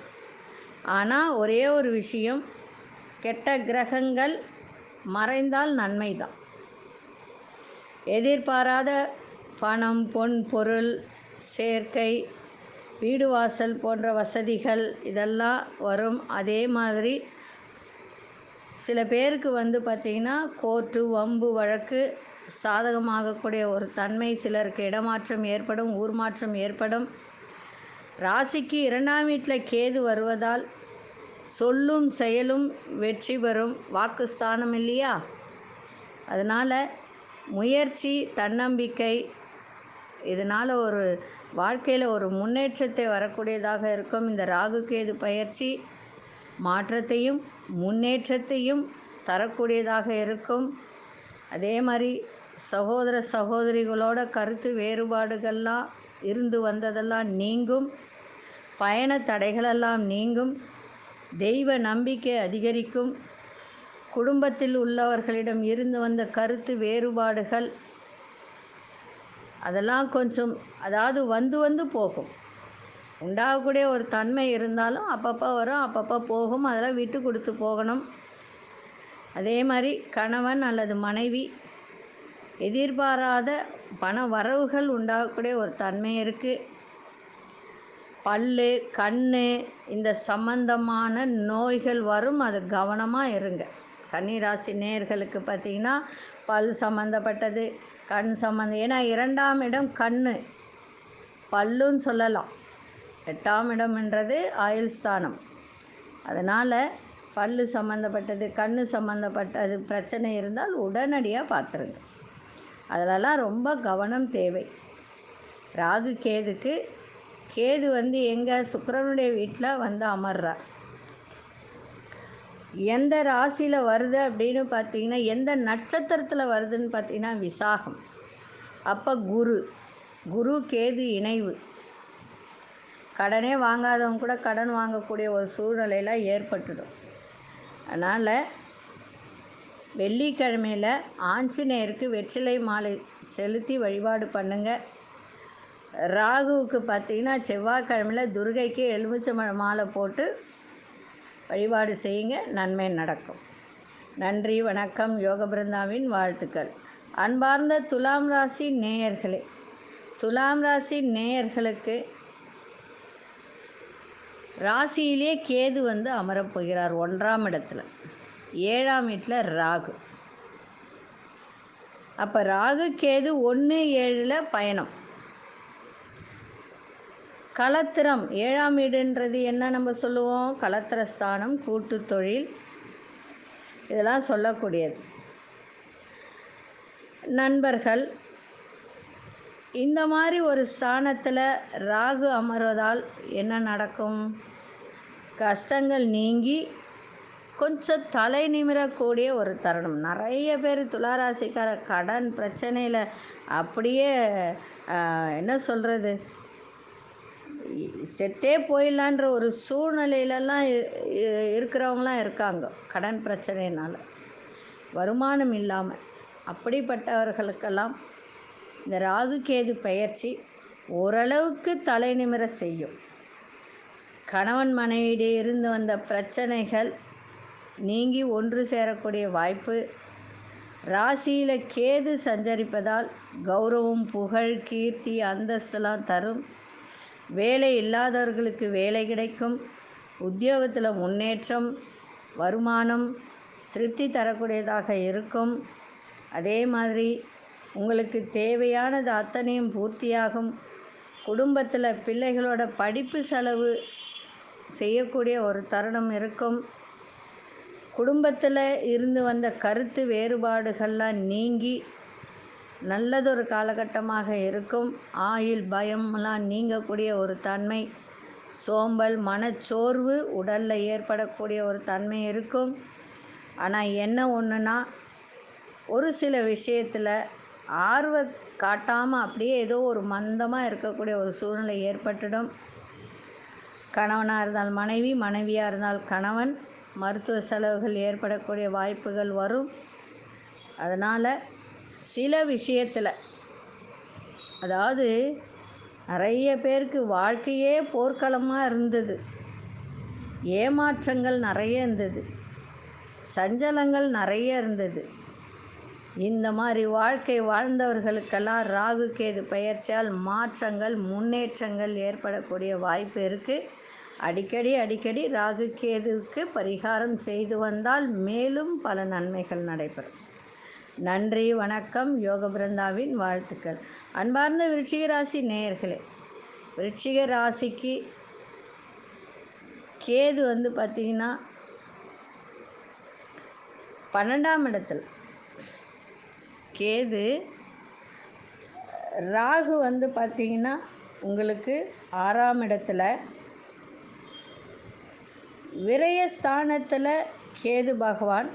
S1: ஆனால் ஒரே ஒரு விஷயம், கெட்ட கிரகங்கள் மறைந்தால் நன்மை தான். எதிர்பாராத பணம், பொன், பொருள் சேர்க்கை, வீடு வாசல் போன்ற வசதிகள் இதெல்லாம் வரும். அதே மாதிரி சில பேருக்கு பார்த்திங்கன்னா கோர்ட்டு, வம்பு, வழக்கு சாதகமாகக்கூடிய ஒரு தன்மை, சிலருக்கு இடமாற்றம் ஏற்படும், ஊர் மாற்றம் ஏற்படும். ராசிக்கு 2ஆம் வீட்டில் கேது வருவதால் சொல்லும் செயலும் வெற்றி பெறும். வாக்குஸ்தானம் இல்லையா? அதனால் முயற்சி, தன்னம்பிக்கை, இதனால் ஒரு வாழ்க்கையில் ஒரு முன்னேற்றத்தை வரக்கூடியதாக இருக்கும். இந்த ராகு கேது பயிற்சி மாற்றத்தையும் முன்னேற்றத்தையும் தரக்கூடியதாக இருக்கும். அதே மாதிரி சகோதர சகோதரிகளோட கருத்து வேறுபாடுகள்லாம் இருந்து வந்ததெல்லாம் நீங்கும். பயண தடைகளெல்லாம் நீங்கும். தெய்வ நம்பிக்கை அதிகரிக்கும். குடும்பத்தில் உள்ளவர்களிடம் இருந்து வந்த கருத்து வேறுபாடுகள் அதெல்லாம் கொஞ்சம் வந்து போகும். உண்டாகக்கூடிய ஒரு தன்மை இருந்தாலும் அப்பப்போ வரும், அப்பப்போ போகும். அதெல்லாம் விட்டு கொடுத்து போகணும். அதே மாதிரி கணவன் அல்லது மனைவி எதிர்பாராத பண வரவுகள் உண்டாகக்கூடிய ஒரு தன்மை இருக்குது. பல்லு, கண் இந்த சம்பந்தமான நோய்கள் வரும். அது கவனமாக இருங்க. கன்னிராசி நேயர்களுக்கு பார்த்திங்கன்னா பல் சம்மந்தப்பட்டது, கண் சம்மந்தம். ஏன்னா 2ஆம் இடம் கண், பல்லுன்னு சொல்லலாம். 8ஆம் இடம்ன்றது ஆயுள் ஸ்தானம். அதனால் பல் சம்மந்தப்பட்டது, கண் சம்மந்தப்பட்டது பிரச்சனை இருந்தால் உடனடியாக பார்த்துருங்க. அதிலெல்லாம் ரொம்ப கவனம் தேவை. ராகு கேதுக்கு கேது எங்கே? சுக்கிரனுடைய வீட்டில் அமர்றார். எந்த ராசியில் வருது அப்படின்னு பார்த்தீங்கன்னா, எந்த நட்சத்திரத்தில் வருதுன்னு பார்த்தீங்கன்னா விசாகம். அப்போ குரு கேது இணைவு. கடனே வாங்காதவங்க கூட கடன் வாங்கக்கூடிய ஒரு சூழ்நிலையில் ஏற்பட்டுடும். அதனால் வெள்ளிக்கிழமையில் ஆஞ்சநேயருக்கு வெற்றிலை மாலை செலுத்தி வழிபாடு பண்ணுங்கள். ராகுவுக்கு பார்த்திங்கன்னா செவ்வாய்க்கிழமையில் துர்கைக்கு எலுமிச்சை மாலை போட்டு வழிபாடு செய்யுங்க, நன்மை நடக்கும். நன்றி, வணக்கம். யோக பிருந்தாவின் வாழ்த்துக்கள். அன்பார்ந்த துலாம் ராசி நேயர்களே, துலாம் ராசி நேயர்களுக்கு ராசியிலே கேது அமரப்போகிறார் 1ஆம் இடத்துல, 7ஆம் வீட்டில் ராகு. அப்போ ராகு கேது 1-7 பயணம். களத்திரம் 7ஆம் வீடுன்றது என்ன நம்ம சொல்லுவோம்? களத்திரஸ்தானம், கூட்டு தொழில், இதெல்லாம் சொல்லக்கூடியது. நண்பர்கள், இந்த மாதிரி ஒரு ஸ்தானத்தில் ராகு அமர்வதால் என்ன நடக்கும்? கஷ்டங்கள் நீங்கி கொஞ்சம் தலை நிமிரக்கூடிய ஒரு தருணம். நிறைய பேர் துளாராசிக்கார கடன் பிரச்சனையில் அப்படியே என்ன சொல்கிறது, செத்தே போயிடலான்ற ஒரு சூழ்நிலையிலலாம் இருக்கிறவங்களாம் இருக்காங்க. கடன் பிரச்சனையினால், வருமானம் இல்லாமல். அப்படிப்பட்டவர்களுக்கெல்லாம் இந்த ராகு கேது பெயர்ச்சி ஓரளவுக்கு தலை நிமிர செய்யும். கணவன் மனைவியிடையே இருந்து வந்த பிரச்சனைகள் நீங்கி ஒன்று சேரக்கூடிய வாய்ப்பு. ராசியில் கேது சஞ்சரிப்பதால் கௌரவம், புகழ், கீர்த்தி, அந்தஸ்தெல்லாம் தரும். வேலை இல்லாதவர்களுக்கு வேலை கிடைக்கும். உத்தியோகத்தில் முன்னேற்றம், வருமானம், திருப்தி தரக்கூடியதாக இருக்கும். அதே மாதிரி உங்களுக்கு தேவையானது அத்தனையும் பூர்த்தியாகும். குடும்பத்தில் பிள்ளைகளோட படிப்பு செலவு செய்யக்கூடிய ஒரு தருணம் இருக்கும். குடும்பத்தில் இருந்து வந்த கருத்து வேறுபாடுகள்லாம் நீங்கி நல்லதொரு காலகட்டமாக இருக்கும். ஆயுள் பயம்லாம் நீங்கக்கூடிய ஒரு தன்மை. சோம்பல், மனச்சோர்வு உடலில் ஏற்படக்கூடிய ஒரு தன்மை இருக்கும். ஆனால் என்ன ஒன்றுனா, ஒரு சில விஷயத்தில் ஆர்வம் காட்டாமல் அப்படியே ஏதோ ஒரு மந்தமாக இருக்கக்கூடிய ஒரு சூழ்நிலை ஏற்பட்டுடும். கணவனாக இருந்தால் மனைவி, மனைவியாக இருந்தால் கணவன், மருத்துவ செலவுகள் ஏற்படக்கூடிய வாய்ப்புகள் வரும். அதனால் சில விஷயத்தில், அதாவது நிறைய பேருக்கு வாழ்க்கையே போர்க்களமாக இருந்தது, ஏமாற்றங்கள் நிறைய இருந்தது, சஞ்சலங்கள் நிறைய இருந்தது. இந்த மாதிரி வாழ்க்கை வாழ்ந்தவர்களுக்கெல்லாம் ராகு கேது பெயர்ச்சியால் மாற்றங்கள், முன்னேற்றங்கள் ஏற்படக்கூடிய வாய்ப்பு இருக்குது. அடிக்கடி ராகு கேதுவுக்கு பரிகாரம் செய்து வந்தால் மேலும் பல நன்மைகள் நடைபெறும். நன்றி, வணக்கம். யோக பிருந்தாவின் வாழ்த்துக்கள். அன்பார்ந்த விருச்சிக ராசி நேயர்களே, விருச்சிக ராசிக்கு கேது பார்த்திங்கன்னா 12ஆம் இடத்துல, கேது ராகு பார்த்திங்கன்னா உங்களுக்கு 6ஆம் இடத்துல, விரயஸ்தானத்தில் கேது பகவான்,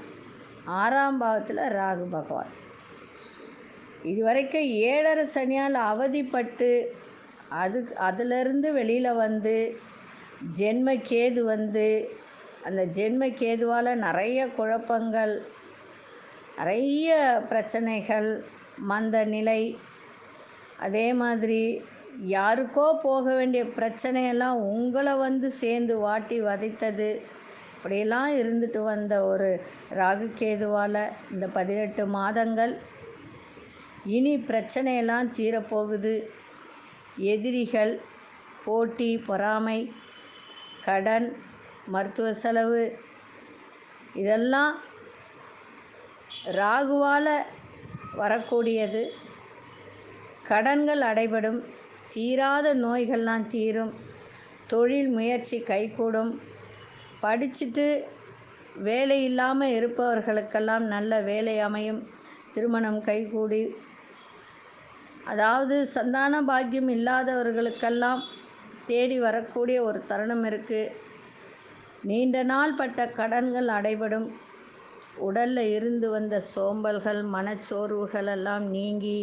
S1: 6ஆம் பாவத்தில் ராகு பகவான். இதுவரைக்கும் 7.5 சனியால் அவதிப்பட்டு அதிலிருந்து வெளியில் வந்து ஜென்ம கேது அந்த ஜென்ம கேதுவால் நிறைய குழப்பங்கள், நிறைய பிரச்சனைகள், மந்த நிலை, அதே மாதிரி யாருக்கோ போக வேண்டிய பிரச்சனையெல்லாம் உங்களை சேர்ந்து வாட்டி வதைத்தது, இப்படியெல்லாம் இருந்துட்டு வந்த ஒரு ராகு கேதுவால் இந்த 18 மாதங்கள் இனி பிரச்சனையெல்லாம் தீரப்போகுது. எதிரிகள், போட்டி, பொறாமை, கடன், மருத்துவ செலவு, இதெல்லாம் ராகுவால் வரக்கூடியது. கடன்கள் அடைபடும், தீராத நோய்கள்லாம் தீரும், தொழில் முயற்சி கைகூடும், படிச்சுட்டு வேலை இல்லாமல் இருப்பவர்களுக்கெல்லாம் நல்ல வேலை அமையும், திருமணம் கைகூடி, அதாவது சந்தான பாக்கியம் இல்லாதவர்களுக்கெல்லாம் தேடி வரக்கூடிய ஒரு தருணம் இருக்குது. நீண்ட நாள் பட்ட கடன்கள் அடைபடும், உடலில் இருந்து வந்த சோம்பல்கள், மனச்சோர்வுகள் எல்லாம் நீங்கி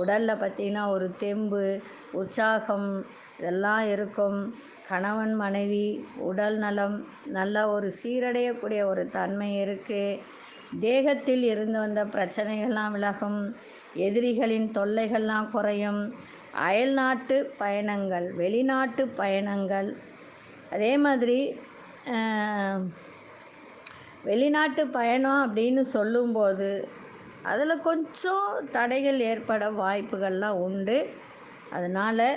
S1: உடலில் பார்த்திங்கன்னா ஒரு தெம்பு, உற்சாகம் இதெல்லாம் இருக்கும். கணவன் மனைவி உடல் நலம் நல்ல ஒரு சீரடையக்கூடிய ஒரு தன்மை இருக்குது. தேகத்தில் இருந்து வந்த பிரச்சனைகள்லாம் விலகும், எதிரிகளின் தொல்லைகள்லாம் குறையும். அயல்நாட்டு பயணங்கள், வெளிநாட்டு பயணங்கள், அதே மாதிரி வெளிநாட்டு பயணம் அப்படின்னு சொல்லும்போது அதில் கொஞ்சம் தடைகள் ஏற்பட வாய்ப்புகள்லாம் உண்டு. அதனால்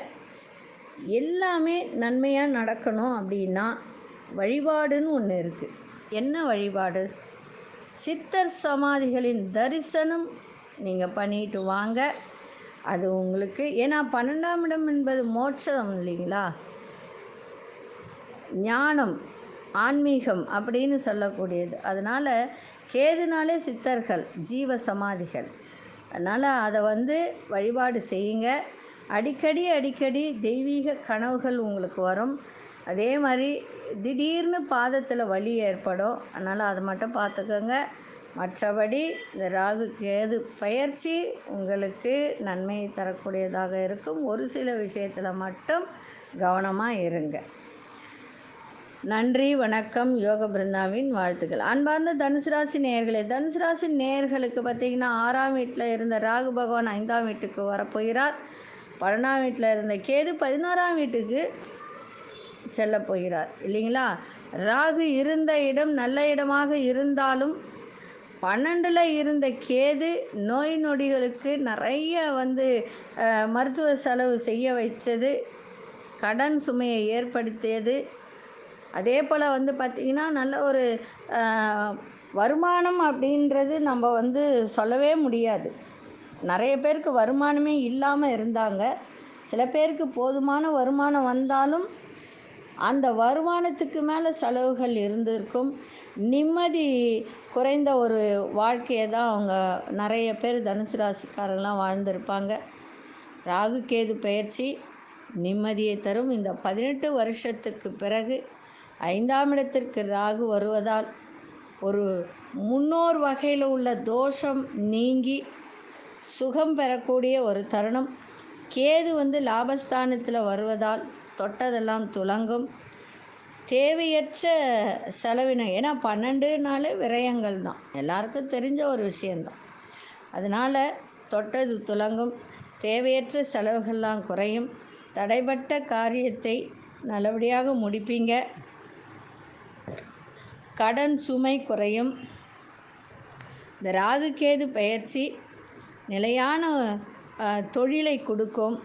S1: எல்லாமே நன்மையாக நடக்கணும் அப்படின்னா வழிபாடுன்னு ஒன்று இருக்குது. என்ன வழிபாடு? சித்தர் சமாதிகளின் தரிசனம் நீங்கள் பண்ணிட்டு வாங்க. அது உங்களுக்கு, ஏன்னா 12ஆம் இடம் என்பது மோட்சம் இல்லைங்களா, ஞானம், ஆன்மீகம் அப்படின்னு சொல்லக்கூடியது. அதனால் கேதுனாலே சித்தர்கள், ஜீவ சமாதிகள். அதனால் அதை வழிபாடு செய்யுங்க. அடிக்கடி தெய்வீக கனவுகள் உங்களுக்கு வரும். அதே மாதிரி திடீர்னு பாதத்தில் வலி ஏற்படும். அதனால் அதை மட்டும் பார்த்துக்கோங்க. மற்றபடி இந்த ராகு கேது பயிற்சி உங்களுக்கு நன்மையை தரக்கூடியதாக இருக்கும். ஒரு சில விஷயத்தில் மட்டும் கவனமாக இருங்க. நன்றி, வணக்கம். யோக பிருந்தாவின் வாழ்த்துக்கள். அன்பார்ந்த தனுசு ராசி நேயர்களே, தனுசு ராசி நேயர்களுக்கு பார்த்திங்கன்னா 6ஆம் வீட்டில் இருந்த ராகு பகவான் 5ஆம் வீட்டுக்கு வரப்போகிறார். 12ஆம் வீட்டில் இருந்த கேது 11ஆம் வீட்டுக்கு செல்ல போகிறார் இல்லைங்களா. ராகு இருந்த இடம் நல்ல இடமாக இருந்தாலும் 12ல் இருந்த கேது நோய் நொடிகளுக்கு நிறைய மருத்துவ செலவு செய்ய வைத்தது, கடன் சுமையை ஏற்படுத்தியது. அதே போல் பார்த்திங்கன்னா நல்ல ஒரு வருமானம் அப்படின்றது நம்ம சொல்லவே முடியாது. நிறைய பேருக்கு வருமானமே இல்லாமல் இருந்தாங்க. சில பேருக்கு போதுமான வருமானம் வந்தாலும் அந்த வருமானத்துக்கு மேலே செலவுகள் இருந்திருக்கும். நிம்மதி குறைந்த ஒரு வாழ்க்கையை தான் அவங்க நிறைய பேர் தனுசு ராசிக்காரெல்லாம் வாழ்ந்திருப்பாங்க. ராகு கேது பெயர்ச்சி நிம்மதியை தரும். இந்த 18 வருஷத்துக்கு பிறகு 5ஆம் இடத்திற்கு ராகு வருவதால் ஒரு முன்னோர் வகையில் உள்ள தோஷம் நீங்கி சுகம் பெறக்கூடிய ஒரு தருணம். கேது லாபஸ்தானத்தில் வருவதால் தொட்டதெல்லாம் துலங்கும். தேவையற்ற செலவினம், ஏன்னா 12 விரயங்கள் தான், எல்லாருக்கும் தெரிஞ்ச ஒரு விஷயந்தான். அதனால் தொட்டது துலங்கும், தேவையற்ற செலவுகள்லாம் குறையும், தடைப்பட்ட காரியத்தை நல்லபடியாக முடிப்பீங்க, கடன் சுமை குறையும். இந்த ராகு கேது பெயர்ச்சி நிலையான தொழிலை கொடுக்கும்,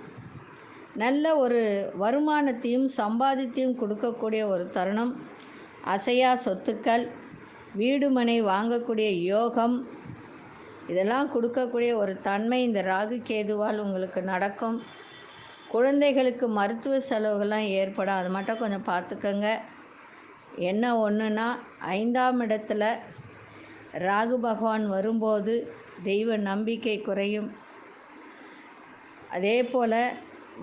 S1: நல்ல ஒரு வருமானத்தையும் சம்பாதித்தையும் கொடுக்கக்கூடிய ஒரு தருணம். அசையா சொத்துக்கள், வீடு மனை வாங்கக்கூடிய யோகம், இதெல்லாம் கொடுக்கக்கூடிய ஒரு தன்மை இந்த ராகு கேதுவால் உங்களுக்கு நடக்கும். குழந்தைகளுக்கு மருத்துவ செலவுகள்லாம் ஏற்படும், அது மட்டும் கொஞ்சம் பார்த்துக்கோங்க. என்ன ஒன்றுனா 5ஆம் இடத்துல ராகு பகவான் வரும்போது தெய்வ நம்பிக்கை குறையும். அதே போல்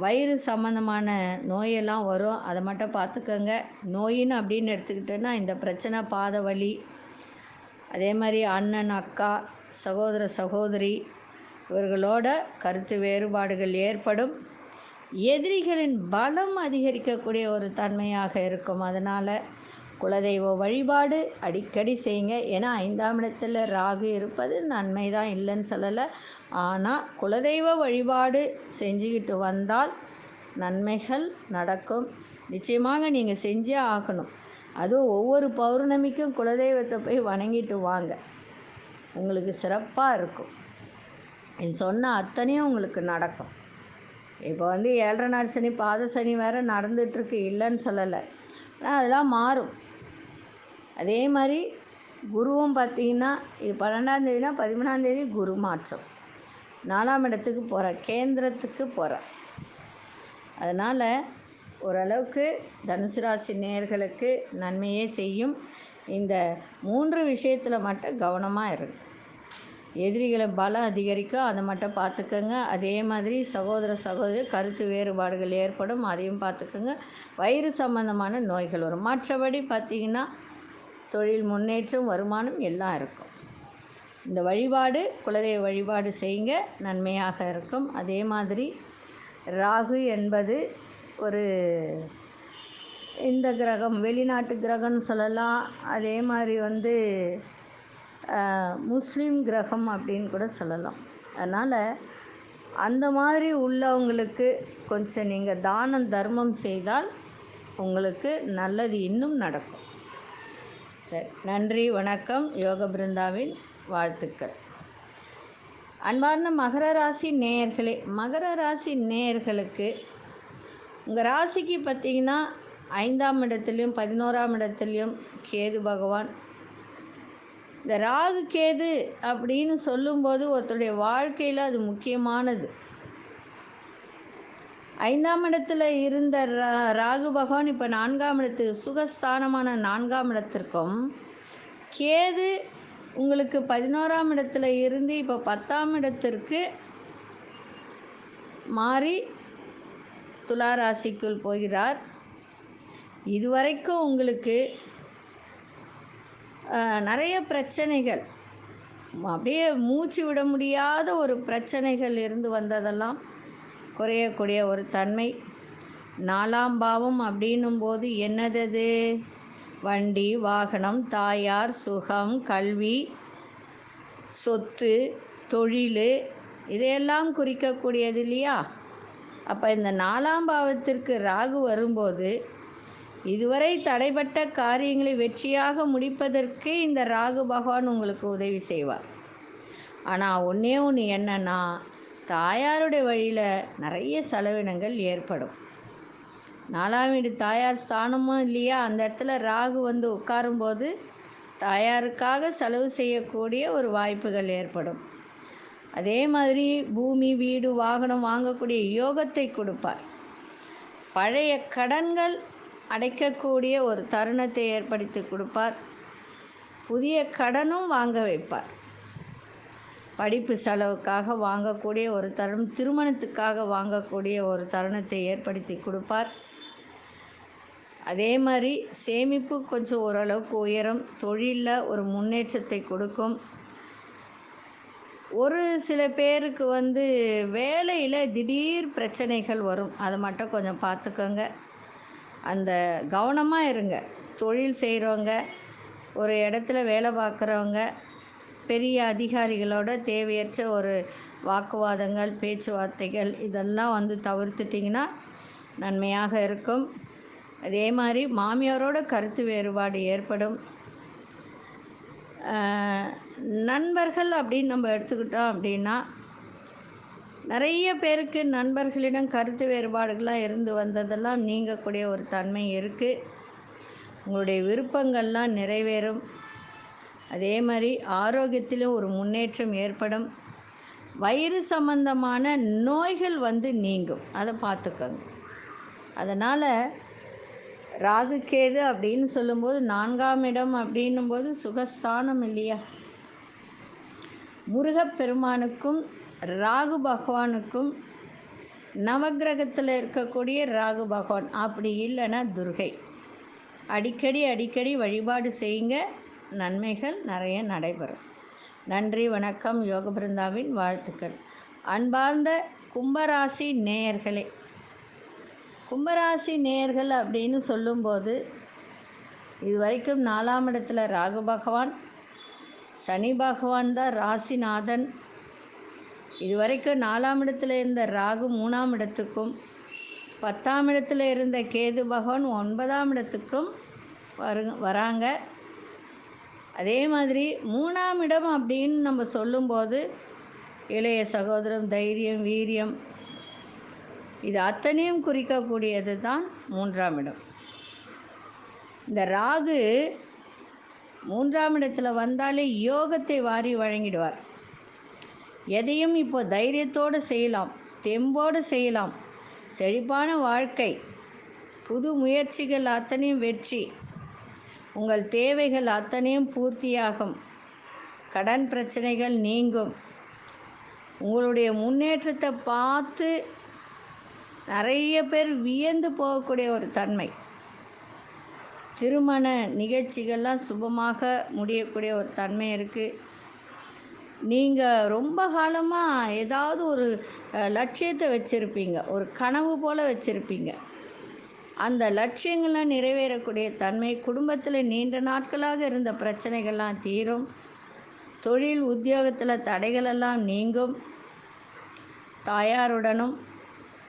S1: வயிறு சம்மந்தமான நோயெல்லாம் வரும், அதை மட்டும் பார்த்துக்கோங்க. நோயின்னு அப்படின்னு எடுத்துக்கிட்டோன்னா இந்த பிரச்சனை பாத வலி, அதே மாதிரி அண்ணன் அக்கா சகோதர சகோதரி இவர்களோட கருத்து வேறுபாடுகள் ஏற்படும். எதிரிகளின் பலம் அதிகரிக்கக்கூடிய ஒரு தன்மையாக இருக்கும். அதனால் குலதெய்வ வழிபாடு அடிக்கடி செய்யுங்க. ஏன்னா 5ஆம் இடத்துல ராகு இருப்பது நன்மை தான், இல்லைன்னு சொல்லலை. ஆனால் குலதெய்வ வழிபாடு செஞ்சுக்கிட்டு வந்தால் நன்மைகள் நடக்கும். நிச்சயமாக நீங்கள் செஞ்சே ஆகணும். அதுவும் ஒவ்வொரு பௌர்ணமிக்கும் குலதெய்வத்தை போய் வணங்கிட்டு வாங்க, உங்களுக்கு சிறப்பாக இருக்கும். இது சொன்ன அத்தனையும் உங்களுக்கு நடக்கும். இப்போ 7.5 நாள் சனி, பாத சனி வேறு நடந்துகிட்ருக்கு, இல்லைன்னு சொல்லலை. ஆனால் அதெல்லாம் மாறும். அதே மாதிரி குருவும் பார்த்திங்கன்னா இது 12ஆம் தேதினா 13ஆம் தேதி குரு மாற்றம் 4ஆம் இடத்துக்கு போகிறார், கேந்திரத்துக்கு போகிறார். அதனால் ஓரளவுக்கு தனுசு ராசி நேயர்களுக்கு நன்மையே செய்யும். இந்த 3 விஷயத்தில் மட்டும் கவனமாக இருங்க. எதிரிகளை பலம் அதிகரிக்கும், அதை மட்டும் பார்த்துக்கோங்க. அதே மாதிரி சகோதர சகோதரி கருத்து வேறுபாடுகள் ஏற்படும், அதையும் பார்த்துக்கோங்க. வயிறு சம்பந்தமான நோய்கள் வரும். மற்றபடி பார்த்திங்கன்னா தொழில் முன்னேற்றம், வருமானம் எல்லாம் இருக்கும். இந்த வழிபாடு குலதெய்வ வழிபாடு செய்யுங்க, நன்மையாக இருக்கும். அதே மாதிரி ராகு என்பது ஒரு இந்த கிரகம், வெளிநாட்டு கிரகம்னு சொல்லலாம். அதே மாதிரி முஸ்லீம் கிரகம் அப்படின்னு கூட சொல்லலாம். அதனால் அந்த மாதிரி உள்ளவங்களுக்கு கொஞ்சம் நீங்கள் தானம் தர்மம் செய்தால் உங்களுக்கு நல்லது இன்னும் நடக்கும். சரி, நன்றி, வணக்கம். யோக பிருந்தாவின் வாழ்த்துக்கள். அன்பார்ந்த மகர ராசி நேயர்களே, மகர ராசி நேயர்களுக்கு உங்கள் ராசிக்கு பார்த்திங்கன்னா 5ஆம் இடத்துலையும் 11ஆம் இடத்துலையும் கேது பகவான். இந்த ராகு கேது அப்படின்னு சொல்லும்போது ஒருத்தருடைய வாழ்க்கையில் அது முக்கியமானது. 5ஆம் இடத்துல இருந்த ராகு பகவான் இப்போ 4ஆம் இடத்துக்கு, சுகஸ்தானமான 4ஆம் இடத்திற்கும், கேது உங்களுக்கு 11ஆம் இடத்துல இருந்து இப்போ 10ஆம் இடத்திற்கு மாறி துலா ராசிக்குள் போகிறார். இதுவரைக்கும் உங்களுக்கு நிறைய பிரச்சனைகள், அப்படியே மூச்சு விட முடியாத ஒரு பிரச்சனைகள் இருந்து வந்ததெல்லாம் குறையக்கூடிய ஒரு தன்மை. 4ஆம் பாவம் அப்படின்னும்போது என்னது? வண்டி வாகனம், தாயார், சுகம், கல்வி, சொத்து, தொழில், இதையெல்லாம் குறிக்கக்கூடியது இல்லையா? அப்போ இந்த 4ஆம் பாவத்திற்கு ராகு வரும்போது இதுவரை தடைப்பட்ட காரியங்களை வெற்றியாக முடிப்பதற்கு இந்த ராகு பகவான் உங்களுக்கு உதவி செய்வார். ஆனால் ஒன்றே ஒன்று என்னன்னா, தாயாருடைய வழியில் நிறைய செலவினங்கள் ஏற்படும். 4ஆம் வீடு தாயார் ஸ்தானமும் இல்லையா, அந்த இடத்துல ராகு உட்காரும்போது தாயாருக்காக செலவு செய்யக்கூடிய ஒரு வாய்ப்புகள் ஏற்படும். அதே மாதிரி பூமி, வீடு, வாகனம் வாங்கக்கூடிய யோகத்தை கொடுப்பார். பழைய கடன்கள் அடைக்கக்கூடிய ஒரு தருணத்தை ஏற்படுத்தி கொடுப்பார். புதிய கடனும் வாங்க வைப்பார். படிப்பு செலவுக்காக வாங்கக்கூடிய ஒரு தருணம், திருமணத்துக்காக வாங்கக்கூடிய ஒரு தருணத்தை ஏற்படுத்தி கொடுப்பார். அதே மாதிரி சேமிப்பு கொஞ்சம் ஓரளவுக்கு உயரும், தொழிலில் ஒரு முன்னேற்றத்தை கொடுக்கும். ஒரு சில பேருக்கு வந்து வேலையில் திடீர் பிரச்சனைகள் வரும். அதை மட்டும் கொஞ்சம் பார்த்துக்கோங்க. அந்த கவனமாக இருங்க. தொழில் செய்கிறவங்க, ஒரு இடத்துல வேலை பார்க்குறவங்க, பெரிய அதிகாரிகளோட தேவையற்ற ஒரு வாக்குவாதங்கள், பேச்சுவார்த்தைகள் இதெல்லாம் வந்து தவிர்த்துட்டிங்கன்னா நன்மையாக இருக்கும். அதே மாதிரி மாமியாரோட கருத்து வேறுபாடு ஏற்படும். நண்பர்கள் அப்படின்னு நம்ம எடுத்துக்கிட்டோம் அப்படின்னா, நிறைய பேருக்கு நண்பர்களிடம் கருத்து வேறுபாடுகள்லாம் இருந்து வந்ததெல்லாம் நீங்கக்கூடிய ஒரு தன்மை இருக்குது. உங்களுடைய விருப்பங்கள்லாம் நிறைவேறும். அதே மாதிரி ஆரோக்கியத்திலும் ஒரு முன்னேற்றம் ஏற்படும். வயிறு சம்பந்தமான நோய்கள் வந்து நீங்கும். அதை பார்த்துக்கோங்க. அதனால் ராகு கேது அப்படின்னு சொல்லும்போது 4ஆம் இடம் அப்படின்னும்போது சுகஸ்தானம் இல்லையா? முருகப்பெருமானுக்கும் ராகு பகவானுக்கும் நவக்கிரகத்தில் இருக்கக்கூடிய ராகு பகவான், அப்படி இல்லைன்னா துர்கை, அடிக்கடி வழிபாடு செய்யுங்க. நன்மைகள் நிறைய நடைபெறும். நன்றி, வணக்கம். யோக பிருந்தாவின் வாழ்த்துக்கள். அன்பார்ந்த கும்பராசி நேயர்களே, கும்பராசி நேயர்கள் அப்படின்னு சொல்லும்போது இதுவரைக்கும் 4ஆம் இடத்துல ராகு பகவான், சனி பகவான் தான் ராசிநாதன். இதுவரைக்கும் 4ஆம் இடத்துல இருந்த ராகு 3ஆம் இடத்துக்கும், 10ஆம் இடத்துல இருந்த கேது பகவான் 9ஆம் இடத்துக்கும் வராங்க. அதே மாதிரி 3ஆம் இடம் அப்படின்னு நம்ம சொல்லும்போது இளைய சகோதரம், தைரியம், வீரியம், இது அத்தனையும் குறிக்கக்கூடியது தான் 3ஆம் இடம். இந்த ராகு 3ஆம் இடத்துல வந்தாலே யோகத்தை வாரி வழங்கிடுவார். எதையும் இப்போ தைரியத்தோடு செய்யலாம், தெம்போடு செய்யலாம். செழிப்பான வாழ்க்கை, புது முயற்சிகள் அத்தனையும் வெற்றி, உங்கள் தேவைகள் அத்தனையும் பூர்த்தியாகும், கடன் பிரச்சனைகள் நீங்கும். உங்களுடைய முன்னேற்றத்தை பார்த்து நிறைய பேர் வியந்து போகக்கூடிய ஒரு தன்மை. திருமண நிகழ்ச்சிகள்லாம் சுபமாக முடியக்கூடிய ஒரு தன்மை இருக்குது. நீங்கள் ரொம்ப காலமாக ஏதாவது ஒரு லட்சியத்தை வச்சுருப்பீங்க, ஒரு கனவு போல் வச்சுருப்பீங்க. அந்த லட்சியங்கள்லாம் நிறைவேறக்கூடிய தன்மை. குடும்பத்தில் நீண்ட நாட்களாக இருந்த பிரச்சனைகள்லாம் தீரும். தொழில் உத்தியோகத்தில் தடைகளெல்லாம் நீங்கும். தாயாருடனும்,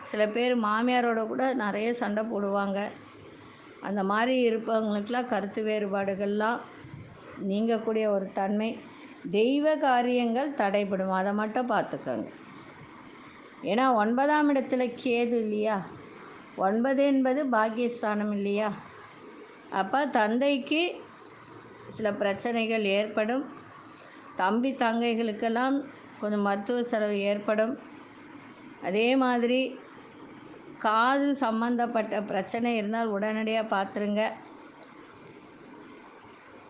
S1: சில பேர் மாமியாரோட கூட நிறைய சண்டை போடுவாங்க. அந்த மாதிரி இருப்பவங்களுக்கெல்லாம் கருத்து வேறுபாடுகள்லாம் நீங்கக்கூடிய ஒரு தன்மை. தெய்வ காரியங்கள் தடைபடும், அதை மட்டும் பார்த்துக்கோங்க. ஏன்னா 9ஆம் இடத்துல கேது இல்லையா? 9 என்பது பாக்கியஸ்தானம் இல்லையா? அப்போ தந்தைக்கு சில பிரச்சனைகள் ஏற்படும். தம்பி தங்கைகளுக்கெல்லாம் கொஞ்சம் மருத்துவ செலவு ஏற்படும். அதே மாதிரி காது சம்பந்தப்பட்ட பிரச்சனை இருந்தால் உடனடியாக பார்த்துருங்க.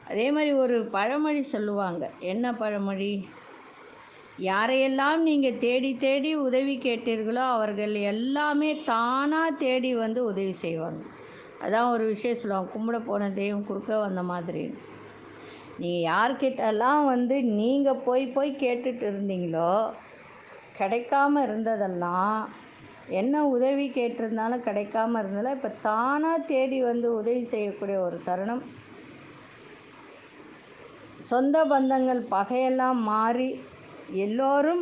S1: அதே மாதிரி ஒரு பழமொழி சொல்லுவாங்க. என்ன பழமொழி? யாரையெல்லாம் நீங்கள் தேடி தேடி உதவி கேட்டீர்களோ அவர்கள் எல்லாமே தானாக தேடி வந்து உதவி செய்வாங்க. அதான் ஒரு விஷயம் சொல்லுவாங்க, கும்பிட போன தெய்வம் குறுக்க வந்த மாதிரி. நீங்கள் யார்கிட்டெல்லாம் வந்து நீங்கள் போய் கேட்டுட்டு இருந்தீங்களோ, கிடைக்காம இருந்ததெல்லாம், என்ன உதவி கேட்டிருந்தாலும் கிடைக்காம இருந்ததில்ல, இப்போ தானாக தேடி வந்து உதவி செய்யக்கூடிய ஒரு தருணம். சொந்த பந்தங்கள் பகையெல்லாம் மாறி எல்லோரும்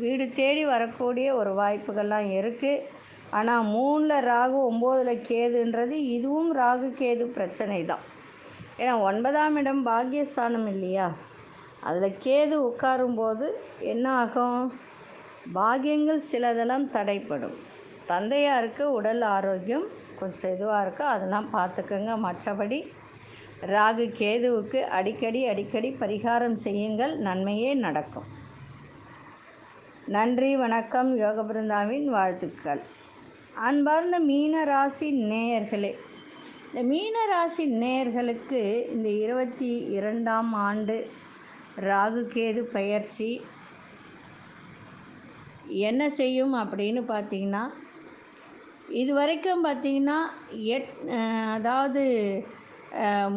S1: வீடு தேடி வரக்கூடிய ஒரு வாய்ப்புகள்லாம் இருக்குது. ஆனால் 3ல் ராகு 9ல் கேதுன்றது இதுவும் ராகு கேது பிரச்சனை தான். ஏன்னா 9ஆம் இடம் பாக்கியஸ்தானம் இல்லையா? அதில் கேது உட்காரும்போது என்ன ஆகும்? பாக்கியங்கள் சிலதெல்லாம் தடைப்படும். தந்தையாருக்கு உடல் ஆரோக்கியம் கொஞ்சம் இதுவாக இருக்குது, அதெல்லாம் பார்த்துக்கோங்க. மற்றபடி ராகு கேதுவுக்கு அடிக்கடி பரிகாரம் செய்யுங்கள், நன்மையே நடக்கும். நன்றி, வணக்கம். யோக பிருந்தாவின் வாழ்த்துக்கள். அன்பார்ந்த மீன ராசி நேயர்களே, இந்த மீன ராசி நேயர்களுக்கு இந்த 22ஆம் ஆண்டு ராகு கேது பெயர்ச்சி என்ன செய்யும் அப்படின்னு பார்த்தீங்கன்னா, இது வரைக்கும் பார்த்தீங்கன்னா அதாவது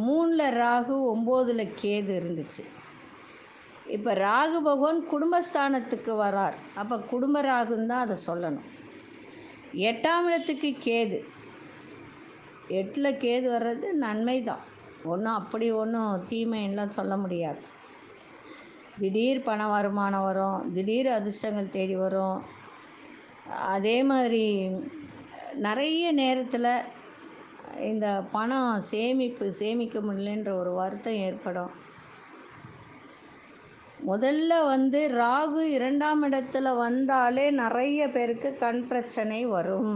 S1: 3ல் ராகு 9ல் கேது இருந்துச்சு. இப்போ ராகு பகவான் குடும்பஸ்தானத்துக்கு வரார், அப்போ குடும்ப ராகுன்னு தான் அதை சொல்லணும். 8ஆம் இடத்துக்கு கேது, 8ல் கேது வர்றது நன்மை தான், ஒன்றும் அப்படி ஒன்றும் தீமைன்னெலாம் சொல்ல முடியாது. திடீர் பண வருமானம் வரும், திடீர் அதிர்ஷ்டங்கள் தேடி வரும். அதே மாதிரி நிறைய நேரத்தில் இந்த பணம் சேமிக்க முடியலன்ற ஒரு வருத்தம் ஏற்படும். முதல்ல ராகு 2ஆம் இடத்துல வந்தாலே நிறைய பேருக்கு கண் பிரச்சனை வரும்.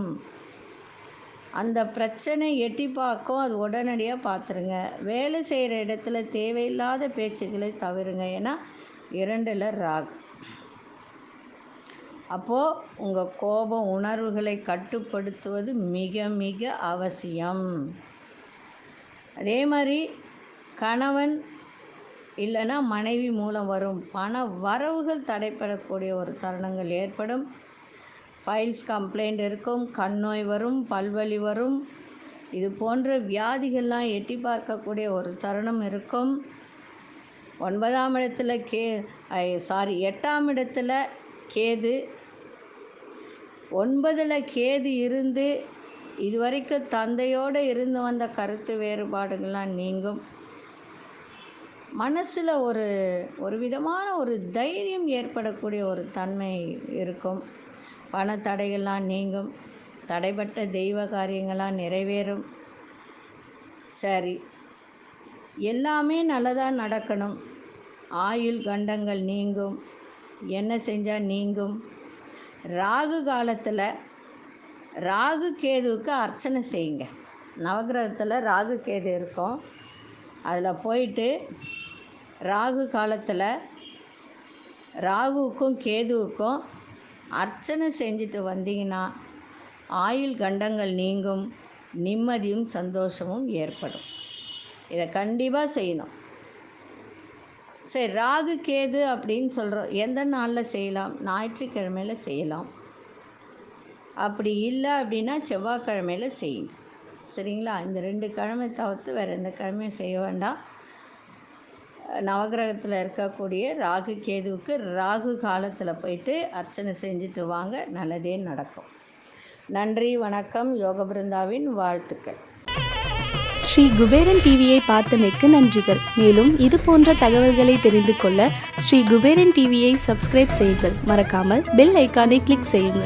S1: அந்த பிரச்சனை எட்டி பார்க்கும், அது உடனடியாக பார்த்துருங்க. வேலை செய்கிற இடத்துல தேவையில்லாத பேச்சுக்களை தவிருங்க, ஏன்னா 2ல் ராகு. அப்போது உங்கள் கோபம் உணர்வுகளை கட்டுப்படுத்துவது மிக மிக அவசியம். அதே மாதிரி கணவன் இல்லைன்னா மனைவி மூலம் வரும் பண வரவுகள் தடைப்படக்கூடிய ஒரு தருணங்கள் ஏற்படும். ஃபைல்ஸ் கம்ப்ளைண்ட் இருக்கும், கண் நோய் வரும், பல்வலி வரும், இது போன்ற வியாதிகள்லாம் எட்டி பார்க்கக்கூடிய ஒரு தருணம் இருக்கும். 9ஆம் இடத்துல 8ஆம் இடத்துல கேது, 9ல் கேது இருந்து இதுவரைக்கும் தந்தையோடு இருந்து வந்த கருத்து வேறுபாடுகள்லாம் நீங்கும். மனசில் ஒரு விதமான ஒரு தைரியம் ஏற்படக்கூடிய ஒரு தன்மை இருக்கும். பண தடைகள்லாம் நீங்கும், தடைப்பட்ட தெய்வ காரியங்கள்லாம் நிறைவேறும். சரி, எல்லாமே நல்லதாக நடக்கணும். ஆயுள் கண்டங்கள் நீங்கும், என்ன செஞ்சால் நீங்கும். ராகு காலத்தில் ராகு கேதுவுக்கு அர்ச்சனை செய்யுங்க. நவகிரகத்தில் ராகு கேது இருக்கும், அதில் போயிட்டு ராகு காலத்தில் ராகுவுக்கும் கேதுவுக்கும் அர்ச்சனை செஞ்சுட்டு வந்தீங்கன்னா ஆயுள் கண்டங்கள் நீங்கும், நிம்மதியும் சந்தோஷமும் ஏற்படும். இதை கண்டிப்பாக செய்யணும். சரி, ராகு கேது அப்படின்னு சொல்கிறோம், எந்த நாளில் செய்யலாம்? ஞாயிற்றுக்கிழமையில் செய்யலாம். அப்படி இல்லை அப்படின்னா செவ்வாய்க்கிழமையில் செய்யுங்க. சரிங்களா? இந்த 2 கிழமை தவிர்த்து வேறு எந்த கிழமையும் செய்ய வேண்டாம். நவகிரகத்தில் இருக்கக்கூடிய ராகு கேதுவுக்கு ராகு காலத்தில் போயிட்டு அர்ச்சனை செஞ்சுட்டு வாங்க, நல்லதே நடக்கும். நன்றி, வணக்கம். யோக பிருந்தாவின் வாழ்த்துக்கள்.
S2: ஸ்ரீ குபேரன் டிவியை பார்த்தமைக்கு நன்றிகள். மேலும் இது போன்ற தகவல்களை தெரிந்து கொள்ள ஸ்ரீ குபேரன் டிவியை சப்ஸ்கிரைப் செய்யுங்கள். மறக்காமல் பெல் ஐக்கானை கிளிக் செய்யுங்கள்.